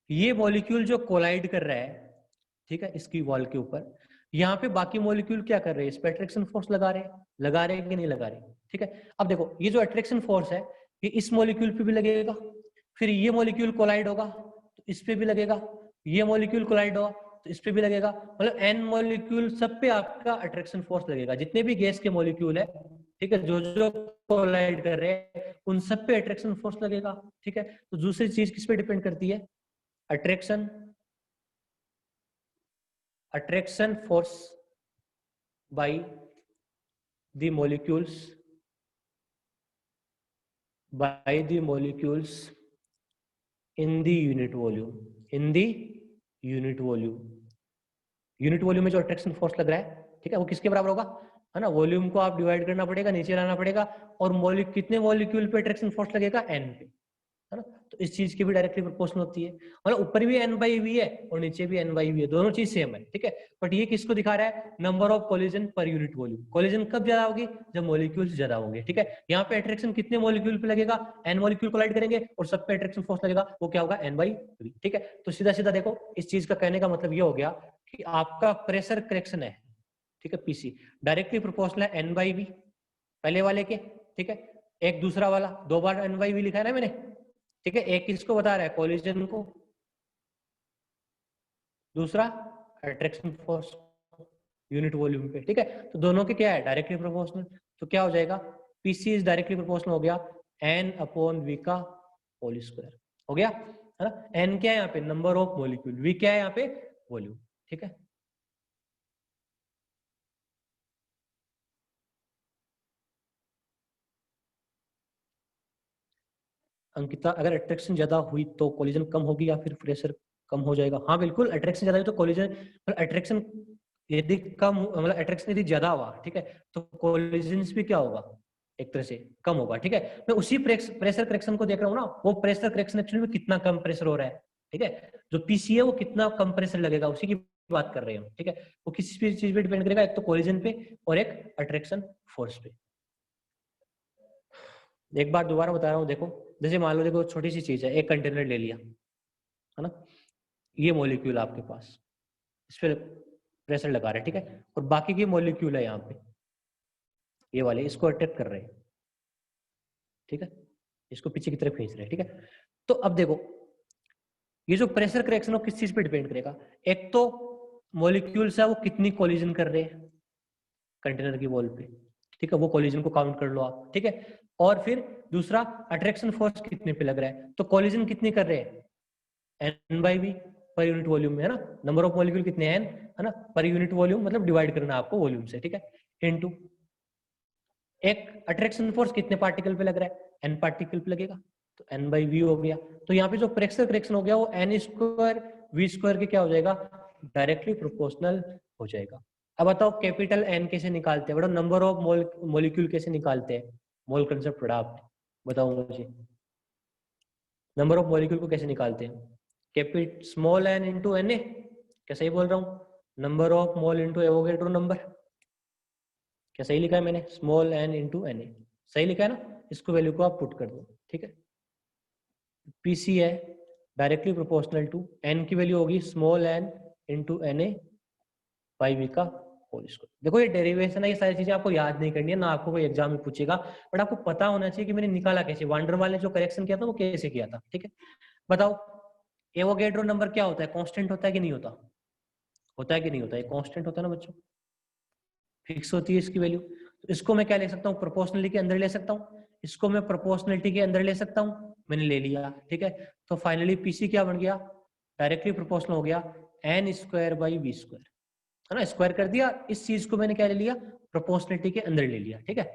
S1: ये मॉलिक्यूल जो कोलाइड कर रहा है, ठीक है, इसकी वॉल के ऊपर, यहाँ पे बाकी मॉलिक्यूल क्या कर रहे हैं, इस पे अट्रैक्शन फोर्स लगा रहे हैं कि नहीं लगा रहे, ठीक है। अब देखो ये जो अट्रैक्शन फोर्स है ये इस मॉलिक्यूल पे भी लगेगा, फिर ये मॉलिक्यूल कोलाइड होगा तो इस पे भी लगेगा, ये मॉलिक्यूल कोलाइड होगा तो इस पे भी लगेगा, मतलब एन मॉलिक्यूल सब पे आपका अट्रैक्शन फोर्स लगेगा, जितने भी गैस के मॉलिक्यूल है, ठीक है, जो जो कोलाइड कर रहे हैं उन सब पे अट्रैक्शन फोर्स लगेगा, ठीक है। तो दूसरी चीज किस पे डिपेंड करती है, attraction force by the molecules in the unit volume, in the unit volume में जो अट्रैक्शन फोर्स लग रहा है, ठीक है, वो किसके बराबर होगा, है ना, वॉल्यूम को आप डिवाइड करना पड़ेगा, नीचे लाना पड़ेगा, और कितने मॉलिक्यूल पे अट्रैक्शन फोर्स लगेगा, एन पे, है ना। तो इस चीज की भी डायरेक्टली प्रोपोर्शनल होती है, मतलब ऊपर भी n/v है और नीचे भी n/v है, दोनों चीज सेम है, ठीक है। बट ये किसको दिखा रहा है, number of collision per unit volume. Collision कब ज्यादा होगी, जब मॉलिक्यूल्स ज्यादा होंगे, ठीक है। यहाँ पे अट्रैक्शन कितने मॉलिक्यूल पे लगेगा, n मॉलिक्यूल कोलाइड करेंगे और सब पे अट्रैक्शन फोर्स लगेगा, वो क्या होगा, n/v, ठीक है। तो सीधा सीधा देखो इस चीज का कहने का मतलब ये हो गया कि आपका प्रेशर करेक्शन है, ठीक है, पीसी डायरेक्टली प्रोपोर्शनल है n/v पहले वाले के, ठीक है। एक दूसरा वाला 2 बार n/v लिखा है ना मैंने, ठीक है, एक किसको बता रहा है, कोलिजन को, दूसरा अट्रैक्शन फोर्स यूनिट वॉल्यूम पे, ठीक है। तो दोनों के क्या है, डायरेक्टली प्रोपोर्शनल। तो क्या हो जाएगा, पीसी इज डायरेक्टली प्रोपोर्शनल हो गया n/v का होल स्क्वायर, हो गया, है ना। n क्या है यहाँ पे, नंबर ऑफ मॉलिक्यूल, v क्या है यहाँ पे, वॉल्यूम, ठीक है। अंकिता, अगर अट्रैक्शन ज्यादा हुई तो कोलिजन कम होगी या फिर प्रेशर कम हो जाएगा, हाँ बिल्कुल, अट्रैक्शन ज्यादा हुई तो कोलिजन, अट्रैक्शन यदि कम मतलब अट्रैक्शन यदि ज्यादा हुआ, ठीक है, तो कोलिजन भी क्या होगा, एक तरह से कम होगा, ठीक है। मैं उसी प्रेशर करेक्शन को देख रहा हूँ ना, वो प्रेशर करेक्शन एक्चुअली में कितना कम प्रेशर हो रहा है, ठीक है, जो पीसी है वो कितना कम प्रेशर लगेगा उसी की बात कर रहे हैं, ठीक है। वो किसी चीज पे डिपेंड करेगा, एक तो कोलिजन पे और एक अट्रैक्शन फोर्स पे। एक बार दोबारा बता रहा हूँ, देखो जैसे मान लो, देखो छोटी सी चीज है, एक कंटेनर ले लिया, है ना, ये मॉलिक्यूल आपके पास, इस पर प्रेशर लगा रहे हैं, ठीक है, और बाकी के मॉलिक्यूल है यहाँ पे, ये वाले इसको अट्रैक्ट कर रहे हैं, ठीक है, इसको पीछे की तरफ खींच रहे हैं, ठीक है। तो अब देखो ये जो प्रेशर करेक्शन हो किस चीज पे डिपेंड करेगा, एक तो मॉलिक्यूल्स है वो कितनी कोलिजन कर रहे हैं कंटेनर की वॉल पे, ठीक है, वो कोलिजन को काउंट कर लो आप, ठीक है। और फिर दूसरा अट्रैक्शन फोर्स कितने पे लग रहा है, तो कोलिजन कितनी कर रहे हैं N/V पर यूनिट वॉल्यूम में, है ना, नंबर ऑफ मॉलिक्यूल कितने हैं है ना, पर यूनिट वॉल्यूम मतलब डिवाइड करना आपको वॉल्यूम से, ठीक है, इनटू एक अट्रैक्शन फोर्स कितने पार्टिकल पे लग रहा है, N पार्टिकल पे लगेगा, तो N/V हो गया। तो यहाँ पे जो प्रेशर करेक्शन हो गया वो N² V² के क्या हो जाएगा, डायरेक्टली प्रोपोर्शनल हो जाएगा। अब बताओ कैपिटल N कैसे निकालते हैं, बड़ा नंबर ऑफ मॉलिक्यूल कैसे निकालते हैं, मोल कंसेप्ट पढ़ा आपने, बताओ मुझे नंबर ऑफ मॉलिक्यूल को कैसे निकालते हैं, capital small n into Na, क्या सही बोल रहा हूँ, number of mole into Avogadro number, क्या सही लिखा है मैंने, स्मॉल n इंटू Na, सही लिखा है ना, इसको वैल्यू को आप पुट कर दो, ठीक है। पीसी है डायरेक्टली प्रोपोर्शनल टू n की वैल्यू होगी स्मॉल n इंटू Na/V का होल स्क्वायर। देखो ये डेरिवेशन है, ये सारी चीजें आपको याद नहीं करनी है ना, आपको कोई एग्जाम में पूछेगा, बट आपको पता होना चाहिए कि मैंने निकाला कैसे, वांडर वाल ने जो करेक्शन किया था वो कैसे किया था, ठीक है। बताओ एवोगैड्रो नंबर क्या होता है, कांस्टेंट होता है कि नहीं होता, होता है कि नहीं होता है, कांस्टेंट होता है ना बच्चों, फिक्स होती है इसकी वैल्यू। तो इसको मैं क्या ले सकता हूँ, प्रोपोर्शनलिटी के अंदर ले सकता हूँ, इसको मैं प्रोपोर्शनलिटी के अंदर ले सकता हूँ, मैंने ले लिया, ठीक है। तो फाइनली पीसी क्या बन गया, डायरेक्टली प्रोपोर्शनल हो गया N²/V², है ना, स्क्वायर कर दिया, इस चीज को मैंने क्या ले लिया, प्रोपोर्शनलिटी के अंदर ले लिया, ठीक है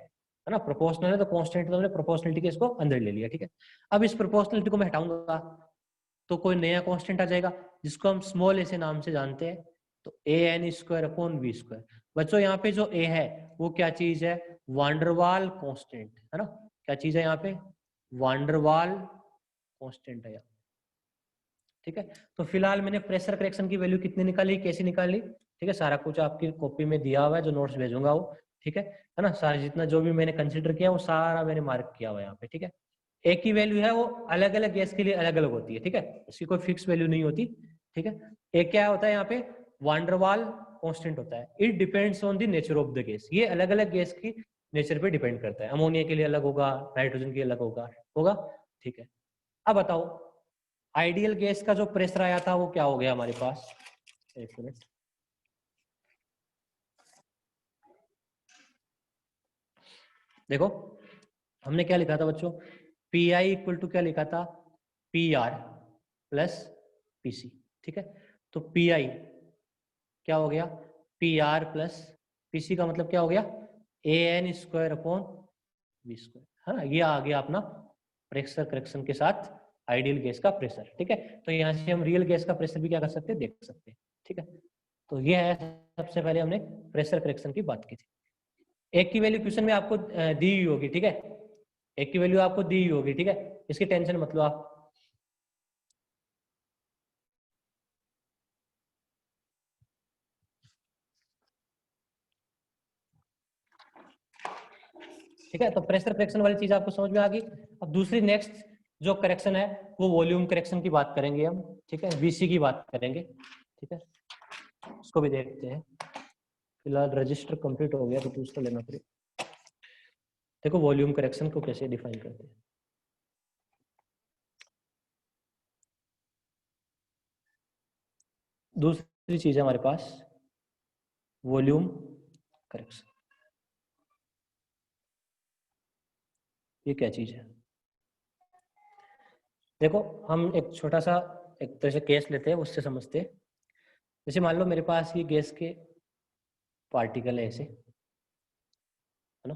S1: ना, प्रोपोर्शनल है तो कांस्टेंट तो मैंने प्रोपोर्शनलिटी के इसको अंदर ले लिया, ठीक है। अब इस प्रोपोर्शनलिटी को मैं हटाऊंगा तो कोई नया कांस्टेंट आ जाएगा जिसको हम स्मॉल ए से नाम से जानते हैं, तो An²/V²। बच्चों यहाँ पे जो a है वो क्या चीज है, वांडरवाल कांस्टेंट, है ना, क्या चीज है यहाँ पे, वांडरवाल कांस्टेंट है यहाँ, ठीक है। तो फिलहाल मैंने प्रेशर करेक्शन की वैल्यू कितनी निकाली, कैसे निकाली, ठीक है, सारा कुछ आपकी कॉपी में दिया हुआ है, जो नोट्स भेजूंगा वो, ठीक है ना, सारा जितना जो भी मैंने कंसिडर किया वो सारा मैंने मार्क किया हुआ है यहाँ पे, ठीक है। एक ही वैल्यू है वो अलग अलग गैस के लिए अलग अलग होती है, ठीक है, इसकी कोई फिक्स वैल्यू नहीं होती, ठीक है। एक क्या होता है यहाँ पे, वांडरवाल कांस्टेंट होता है, it depends on the nature of the gas, ये अलग अलग गैस की नेचर पे डिपेंड करता है, अमोनिया के लिए अलग होगा, नाइट्रोजन के लिए अलग होगा, ठीक है। अब बताओ आइडियल गैस का जो प्रेशर आया था वो क्या हो गया हमारे पास, एक मिनट, देखो हमने क्या लिखा था बच्चों, PI इक्वल टू क्या लिखा था, PR प्लस PC, ठीक है। तो PI क्या हो गया, PR प्लस PC का मतलब क्या हो गया, An²/V², है ना, ये आ गया अपना प्रेशर करेक्शन के साथ आइडियल गैस का प्रेशर, ठीक है। तो यहाँ से हम रियल गैस का प्रेशर भी क्या कर सकते हैं, देख सकते हैं, ठीक है। तो ये है, सबसे पहले हमने प्रेशर करेक्शन की बात की थी। एक की वैल्यू क्वेश्चन में आपको दी हुई होगी, ठीक है, एक की वैल्यू आपको दी हुई होगी, ठीक है, इसकी टेंशन मत लो आप। ठीक है, तो प्रेशर करेक्शन वाली चीज आपको समझ में आ गई। अब दूसरी नेक्स्ट जो करेक्शन है वो वॉल्यूम करेक्शन की बात करेंगे हम, ठीक है, VC की बात करेंगे, ठीक है, उसको भी देखते हैं। फिलहाल रजिस्टर कंप्लीट हो गया तो दूसरा लेना पड़ेगा। देखो वॉल्यूम करेक्शन को कैसे डिफाइन करते हैं, दूसरी चीज है हमारे पास वॉल्यूम करेक्शन, ये क्या चीज है, देखो हम एक छोटा सा एक तरह से केस लेते हैं, उससे समझते हैं। जैसे मान लो मेरे पास ये गैस के पार्टिकल है ऐसे, है ना,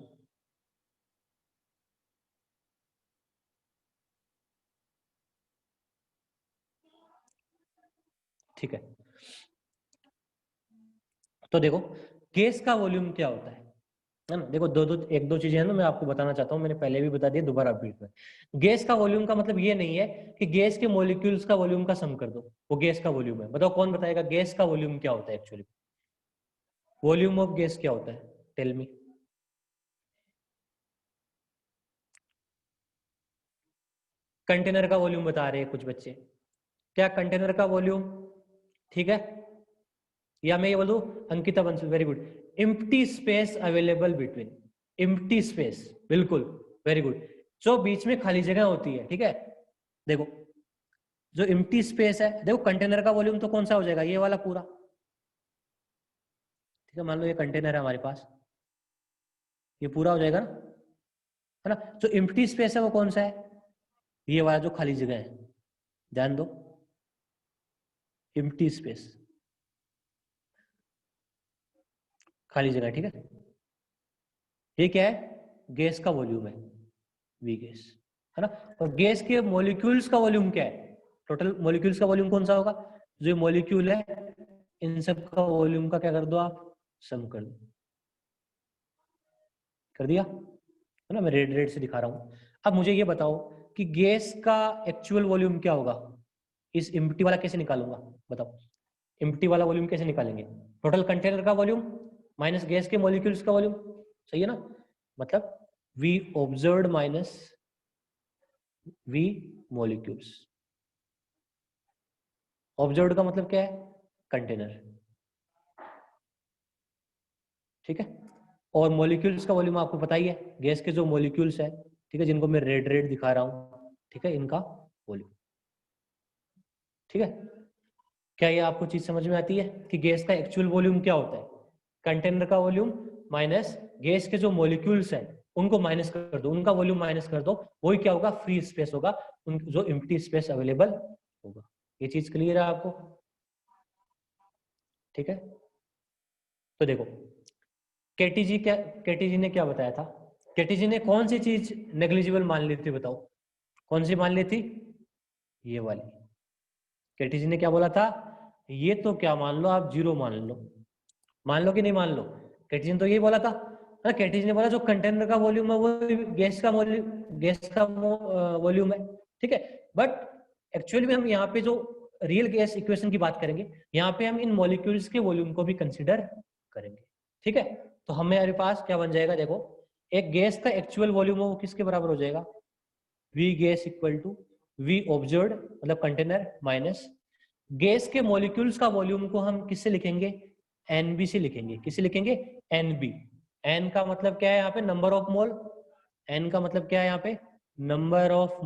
S1: ठीक है। तो देखो गैस का वॉल्यूम क्या होता है ना, देखो एक दो चीजें हैं ना, मैं आपको बताना चाहता हूँ, मैंने पहले भी बता दिया, दोबारा अपडेट कर। गैस का वॉल्यूम का मतलब ये नहीं है कि गैस के मॉलिक्यूल्स का वॉल्यूम का सम कर दो, वो गैस का वॉल्यूम है। बताओ कौन बताएगा गैस का वॉल्यूम क्या होता है एक्चुअली, वॉल्यूम ऑफ गैस क्या होता है, टेल मी। कंटेनर का वॉल्यूम बता रहे हैं कुछ बच्चे, क्या कंटेनर का वॉल्यूम, ठीक है, या मैं ये बोलूं Ankita Bansal, very good, empty space available between, empty space, बिल्कुल वेरी गुड, जो बीच में खाली जगह होती है, ठीक है। देखो जो एम्प्टी स्पेस है, देखो कंटेनर का वॉल्यूम तो कौन सा हो जाएगा, ये वाला पूरा, ठीक है, मान लो ये कंटेनर है हमारे पास, ये पूरा हो जाएगा ना, है ना। जो एम्प्टी स्पेस है वो कौन सा है, ये वाला जो खाली जगह है, ध्यान दो, एम्प्टी स्पेस, खाली जगह, ठीक है। ये क्या है, गैस का वॉल्यूम है, वी गैस, है ना। और गैस के मॉलिक्यूल्स का वॉल्यूम क्या है, टोटल मॉलिक्यूल्स का वॉल्यूम कौन सा होगा, जो मॉलिक्यूल है इन सब का वॉल्यूम का क्या कर दो आप, सम कर दो, कर दिया, है ना। मैं रेड से दिखा रहा हूं। अब मुझे ये बताओ कि गैस का एक्चुअल वॉल्यूम क्या होगा, इस एम्प्टी वाला कैसे निकालूंगा, बताओ, एम्प्टी वाला वॉल्यूम कैसे निकालेंगे, टोटल कंटेनर का वॉल्यूम माइनस गैस के मॉलिक्यूल्स का वॉल्यूम, सही है ना। मतलब V observed minus V molecules, observed का मतलब क्या है, कंटेनर, ठीक है। और मॉलिक्यूल्स का वॉल्यूम आपको पता ही है, गैस के जो मॉलिक्यूल्स है, ठीक है, जिनको मैं रेड दिखा रहा हूं, ठीक है, इनका वॉल्यूम, ठीक है। क्या ये आपको चीज समझ में आती है कि गैस का एक्चुअल वॉल्यूम क्या होता है, कंटेनर का वॉल्यूम माइनस गैस के जो मॉलिक्यूल्स हैं उनको माइनस कर दो, उनका वॉल्यूम माइनस कर दो, वही क्या होगा, फ्री स्पेस होगा, उन जो एम्प्टी स्पेस अवेलेबल होगा। ये चीज क्लियर है आपको, ठीक है। तो देखो केटीजी ने क्या बताया था, केटीजी ने कौन सी चीज नेग्लिजिबल मान ली थी, बताओ कौन सी मान ली थी, ये वाली। केटीजी ने क्या बोला था, ये तो क्या मान लो आप, जीरो मान लो कि नहीं मान लो, केटीजी ने तो यही बोला था ना। केटीजी ने बोला जो कंटेनर का वॉल्यूम है वो गैस का वॉल्यूम है, ठीक है। बट एक्चुअली में हम यहाँ पे जो रियल गैस इक्वेशन की बात करेंगे, यहाँ पे हम इन मॉलिक्यूल्स के वॉल्यूम को भी कंसिडर करेंगे, ठीक है। तो हमारे पास क्या बन जाएगा, देखो, एक गैस का एक्चुअल वॉल्यूम है वो किसके बराबर हो जाएगा, V gas equal to V observed मतलब कंटेनर माइनस गैस के मॉलिक्यूल्स का वॉल्यूम को हम किससे लिखेंगे, एनबी से लिखेंगे, किससे लिखेंगे, एनबी। एन का मतलब क्या है यहाँ पे, नंबर ऑफ मोल, एन का मतलब क्या है यहाँ पे, नंबर ऑफ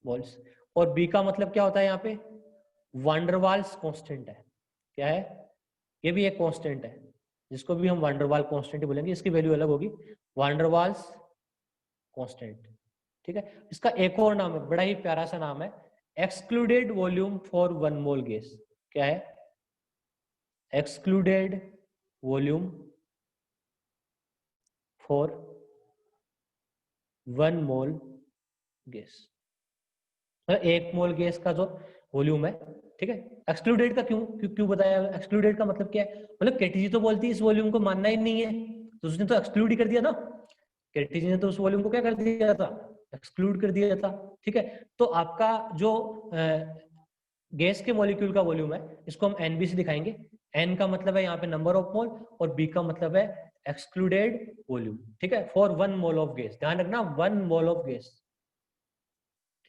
S1: मोल्स। और बी का मतलब क्या होता है यहाँ पे, वांडरवाल्स कांस्टेंट है, क्या है, ये भी एक कांस्टेंट है, जिसको भी हम वांडरवाल कांस्टेंट बोलेंगे, इसकी वैल्यू अलग होगी, वांडरवाल्स कांस्टेंट, ठीक है। इसका एक और नाम है, बड़ा ही प्यारा सा नाम है, excluded volume for one mole gas, क्या है, excluded volume for one mole gas, एक मोल गैस का जो वॉल्यूम है, ठीक है। एक्सक्लूडेड का क्यों बताया, एक्सक्लूडेड का मतलब क्या है, मतलब केटीजी तो बोलती है इस वॉल्यूम को मानना ही नहीं है, तो उसने तो एक्सक्लूड ही कर दिया ना, केटीजी ने तो उस वॉल्यूम को क्या कर दिया था, एक्सक्लूड कर दिया था, ठीक है। तो आपका जो गैस के मॉलिक्यूल का वॉल्यूम है, इसको हम एनबी से दिखाएंगे, एन का मतलब है यहाँ पे नंबर ऑफ मोल, और बी का मतलब है एक्सक्लूडेड वॉल्यूम, ठीक है, for one mole of gas, ध्यान रखना, वन मोल ऑफ गैस,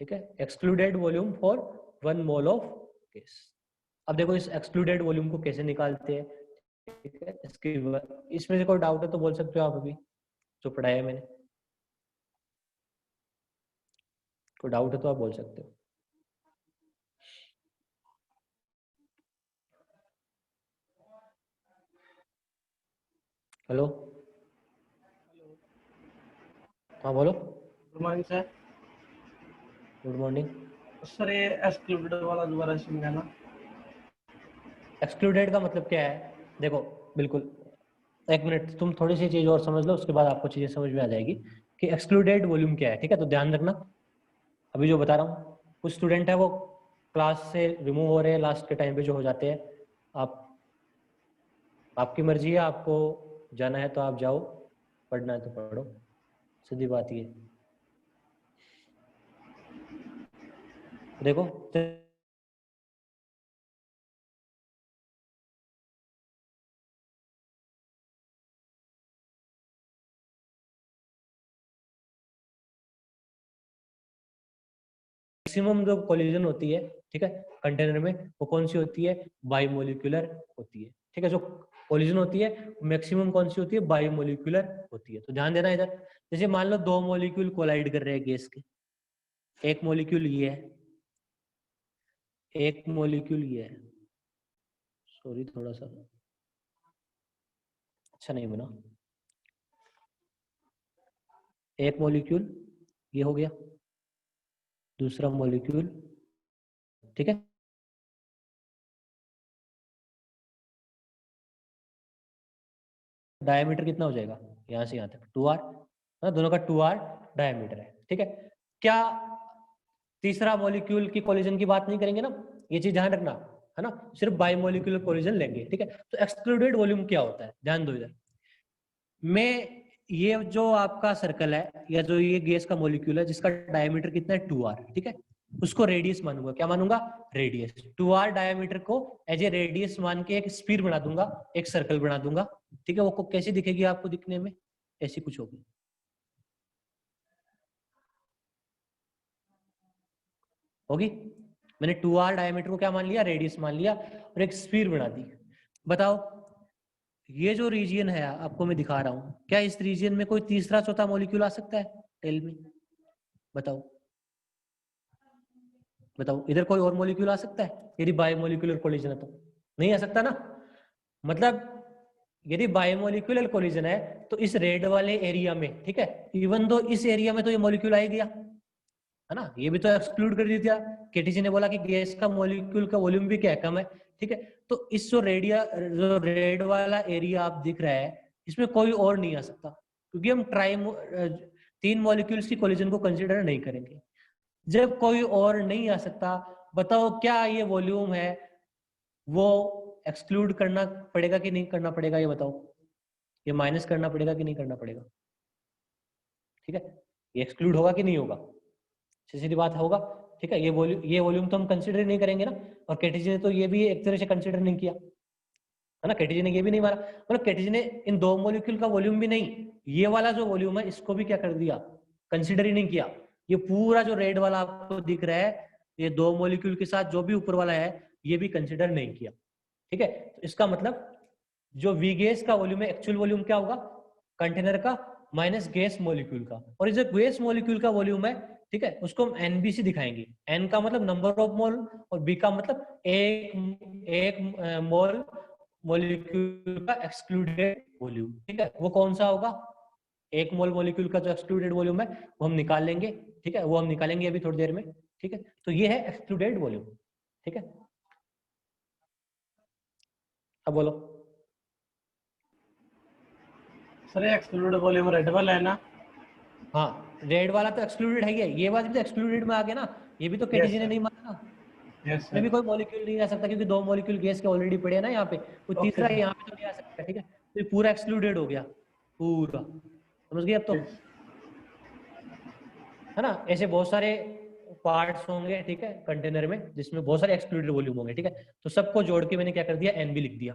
S1: ठीक है, excluded volume for one mole of gas. अब देखो इस एक्सक्लूडेड वॉल्यूम को कैसे निकालते हैं, ठीक है, इसमें से कोई डाउट है तो बोल सकते हो आप, अभी जो पढ़ाया मैंने, कोई डाउट है तो आप बोल सकते हो। हेलो, हाँ बोलो।
S2: Good morning sir.
S1: Good morning
S2: sir ये एक्सक्लूडेड वाला दोबारा समझाना।
S1: एक्सक्लूडेड का मतलब क्या है, देखो, बिल्कुल, एक मिनट, तुम थोड़ी सी चीज और समझ लो, उसके बाद आपको चीजें समझ में आ जाएगी कि एक्सक्लूडेड वॉल्यूम क्या है, ठीक है। तो ध्यान रखना, अभी जो बता रहा हूँ, कुछ स्टूडेंट है वो क्लास से रिमूव हो रहे हैं लास्ट के टाइम पे जो हो जाते हैं, आप आपकी मर्जी है, आपको जाना है तो आप जाओ, पढ़ना है तो पढ़ो, सीधी बात ये। देखो मैक्सिमम जो कोलिजन होती है, ठीक है, कंटेनर में, वो कौन सी होती है, बाइमोलिकुलर होती है, ठीक है। जो कोलिजन होती है मैक्सिमम कौन सी होती है, बाइमोलिकुलर होती है। तो ध्यान देना इधर, जैसे मान लो दो मॉलिक्यूल कोलाइड कर रहे हैं गैस के, एक मॉलिक्यूल ये है, एक मॉलिक्यूल ये है, सॉरी थोड़ा सा अच्छा नहीं बना। एक मॉलिक्यूल ये हो गया, दूसरा मॉलिक्यूल, ठीक है। डायमीटर कितना हो जाएगा यहाँ से यहाँ तक 2r, दोनों का 2r डायमीटर है, ठीक है। क्या तीसरा मॉलिक्यूल की कोलिजन की बात नहीं करेंगे ना, ये चीज ध्यान रखना, है ना, सिर्फ बायोमोलिक्यूलर कोलिजन लेंगे, ठीक है। तो एक्सक्लूडेड वॉल्यूम क्या होता है, ध्यान दो इधर। मैं ये जो आपका सर्कल है या जो ये गैस का मॉलिक्यूल है जिसका डायमीटर कितना है 2r, ठीक है, उसको रेडियस मानूंगा, क्या मानूंगा, रेडियस। 2r डायमीटर को एज ए रेडियस मान के एक स्फीयर बना दूंगा, एक सर्कल बना दूंगा, ठीक है। वो कैसी दिखेगी आपको दिखने में, ऐसी कुछ होगी, होगी। मैंने 2r डायमीटर को क्या मान लिया, रेडियस मान लिया, और एक स्फीयर बना दी। बताओ ये जो रीजन है आपको मैं दिखा रहा हूं, क्या इस रीजन में कोई तीसरा चौथा मॉलिक्यूल आ सकता है, टेल में, बताओ बताओ, इधर कोई और मॉलिक्यूल आ सकता है यदि बायोमोलिक्यूलर कोलिजन है तो, नहीं आ सकता ना। मतलब यदि बायोमोलिक्यूलर कोलिजन है तो इस रेड वाले एरिया में, ठीक है, इवन दो इस एरिया में तो ये मॉलिक्यूल आ ही गया, है ना, ये भी तो एक्सक्लूड कर दिया। केटीजी ने बोला कि गैस का मॉलिक्यूल का वॉल्यूम भी क्या कम है, ठीक है। तो इस जो रेड वाला एरिया आप दिख रहा है इसमें कोई और नहीं आ सकता, क्योंकि हम तीन मॉलिक्यूल्स की कोलिजन को कंसिडर नहीं करेंगे। जब कोई और नहीं आ सकता, बताओ क्या ये वॉल्यूम है वो एक्सक्लूड करना पड़ेगा कि नहीं करना पड़ेगा, ये बताओ, ये माइनस करना पड़ेगा कि नहीं करना पड़ेगा, ठीक है, ये एक्सक्लूड होगा कि नहीं होगा, सीधी बात होगा, ठीक है। ये वॉल्यूम तो हम कंसिडर नहीं करेंगे ना, और केटीजी ने तो ये भी एक तरह से कंसिडर नहीं किया, है ना, केटीजी ने ये भी नहीं मारा, मतलब केटीजी ने इन दो मॉलिक्यूल का वॉल्यूम भी नहीं, ये वाला जो वॉल्यूम है इसको भी क्या कर दिया, कंसिडर ही नहीं किया। ये पूरा जो रेड वाला आपको दिख रहा है, ये दो मॉलिक्यूल के साथ जो भी ऊपर वाला है ये भी कंसिडर नहीं किया, ठीक है। तो इसका मतलब जो वी गैस का वॉल्यूम है, एक्चुअल वॉल्यूम क्या होगा, कंटेनर का माइनस गैस मॉलिक्यूल का, और जो गैस मॉलिक्यूल का वॉल्यूम है, ठीक है, उसको हम एनबी से दिखाएंगे। एन का मतलब नंबर ऑफ मोल, और बी का मतलब एक मोल मॉलिक्यूल का एक्सक्लूडेड वॉल्यूम, ठीक है। वो कौन सा होगा, एक मोल मॉलिक्यूल का जो एक्सक्लूडेड वॉल्यूम है वो हम निकाल लेंगे, ठीक है, वो हम निकालेंगे अभी थोड़ी देर में, ठीक है। तो ये है एक्सक्लूडेड वॉल्यूम, ठीक है। अब बोलो।
S2: सर ये एक्सक्लूडेड वॉल्यूम रेड वाला है ना?
S1: हाँ, रेड वाला तो एक्सक्लूडेड है ही है, ये बात भी तो एक्सक्लूडेड में आ गया ना, ये भी तो केटीजी ने नहीं माना ना,
S2: यस
S1: इसमें भी
S2: सर।
S1: कोई मॉलिक्यूल नहीं आ सकता क्योंकि दो मॉलिक्यूल गैस के ऑलरेडी पड़े हैं ना यहाँ पे, कोई
S2: ओके
S1: तीसरा
S2: सर।
S1: यहाँ पे तो नहीं आ सकता, ठीक है। तो ये पूरा एक्सक्लूडेड हो गया, पूरा, समझ गए अब तो,
S2: यस।
S1: है ना। ऐसे बहुत सारे पार्ट्स होंगे, ठीक है, कंटेनर में जिसमें बहुत सारे एक्सक्लूडेड वॉल्यूम होंगे, ठीक है। तो सबको जोड़ के मैंने क्या कर दिया, एनबी लिख दिया,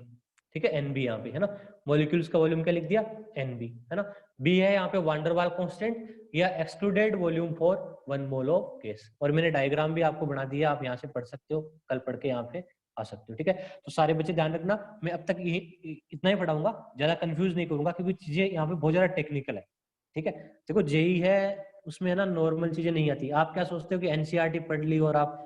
S1: ठीक है, एनबी यहाँ पे, है ना। मॉलिक्यूल्स का वॉल्यूम क्या लिख दिया, एनबी, है ना। बी है यहाँ पे वान डेर वाल कांस्टेंट या excluded volume for 1 mole of gas, और मैंने डायग्राम भी आपको बना दिया, आप यहाँ से पढ़ सकते हो, कल पढ़ के यहाँ पे आ सकते हो, ठीक है। तो सारे बच्चे ध्यान रखना, मैं अब तक ये इतना ही पढ़ाऊंगा, ज्यादा कंफ्यूज नहीं करूंगा क्योंकि चीजें यहाँ पे बहुत ज्यादा टेक्निकल है, ठीक है। देखो जेई है, उसमें ना नॉर्मल चीजें नहीं आती, आप क्या सोचते हो कि एनसीईआरटी पढ़ ली और आप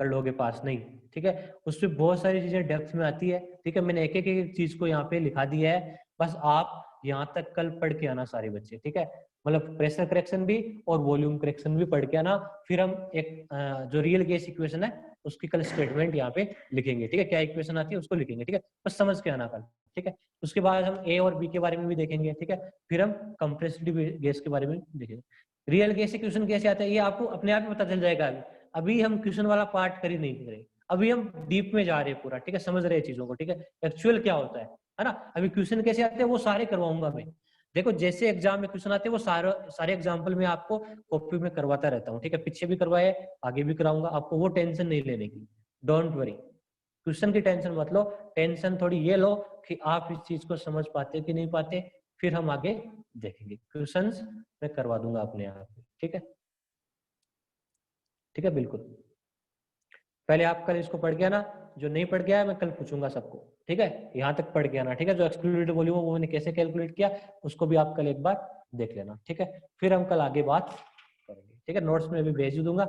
S1: कर लोगे पास, नहीं, ठीक है। उसमें बहुत सारी चीजें डेप्थ में आती है, ठीक है। मैंने एक एक चीज को यहाँ पे लिखा दिया है, बस आप यहाँ तक कल पढ़ के आना सारे बच्चे, ठीक है। मतलब प्रेशर करेक्शन भी और वॉल्यूम करेक्शन भी पढ़ के आना, फिर हम एक जो रियल गैस इक्वेशन है उसकी कल स्टेटमेंट यहाँ पे लिखेंगे, ठीक है, क्या इक्वेशन आती है उसको लिखेंगे, ठीक है, बस समझ के आना कल, ठीक है। उसके बाद हम ए और बी के बारे में भी देखेंगे, ठीक है, फिर हम कंप्रेस्ड गैस के बारे में देखेंगे। रियल गैस इक्वेशन कैसे आता है ये आपको अपने आप ही पता चल जाएगा, अभी हम क्वेश्चन वाला पार्ट कर ही नहीं रहे, अभी हम डीप में जा रहे हैं पूरा, ठीक है, समझ रहे हैं चीजों को, ठीक है, एक्चुअल क्या होता है ना। अभी क्वेश्चन कैसे आते हैं वो सारे करवाऊंगा मैं, देखो जैसे एग्जाम में क्वेश्चन आते हैं वो सारे एग्जाम्पल में आपको कॉपी में करवाता रहता हूँ, ठीक है, पीछे भी करवाए, आगे भी कराऊंगा, आपको वो टेंशन नहीं लेने की, डोंट वरी, क्वेश्चन की टेंशन मत लो, टेंशन थोड़ी ये लो कि आप इस चीज को समझ पाते कि नहीं पाते, फिर हम आगे देखेंगे, क्वेश्चंस मैं करवा दूंगा अपने आप, ठीक है, ठीक है, बिल्कुल। पहले आप कल इसको पढ़ के आना, जो नहीं पढ़ गया है मैं कल पूछूंगा सबको, ठीक है, यहाँ तक पढ़ के आना, ठीक है। जो एक्सक्लूडेड वॉल्यूम वो मैंने कैसे कैलकुलेट किया उसको भी आप कल एक बार देख लेना, ठीक है, फिर हम कल आगे बात करेंगे, ठीक है। नोट्स में भी भेज दूंगा,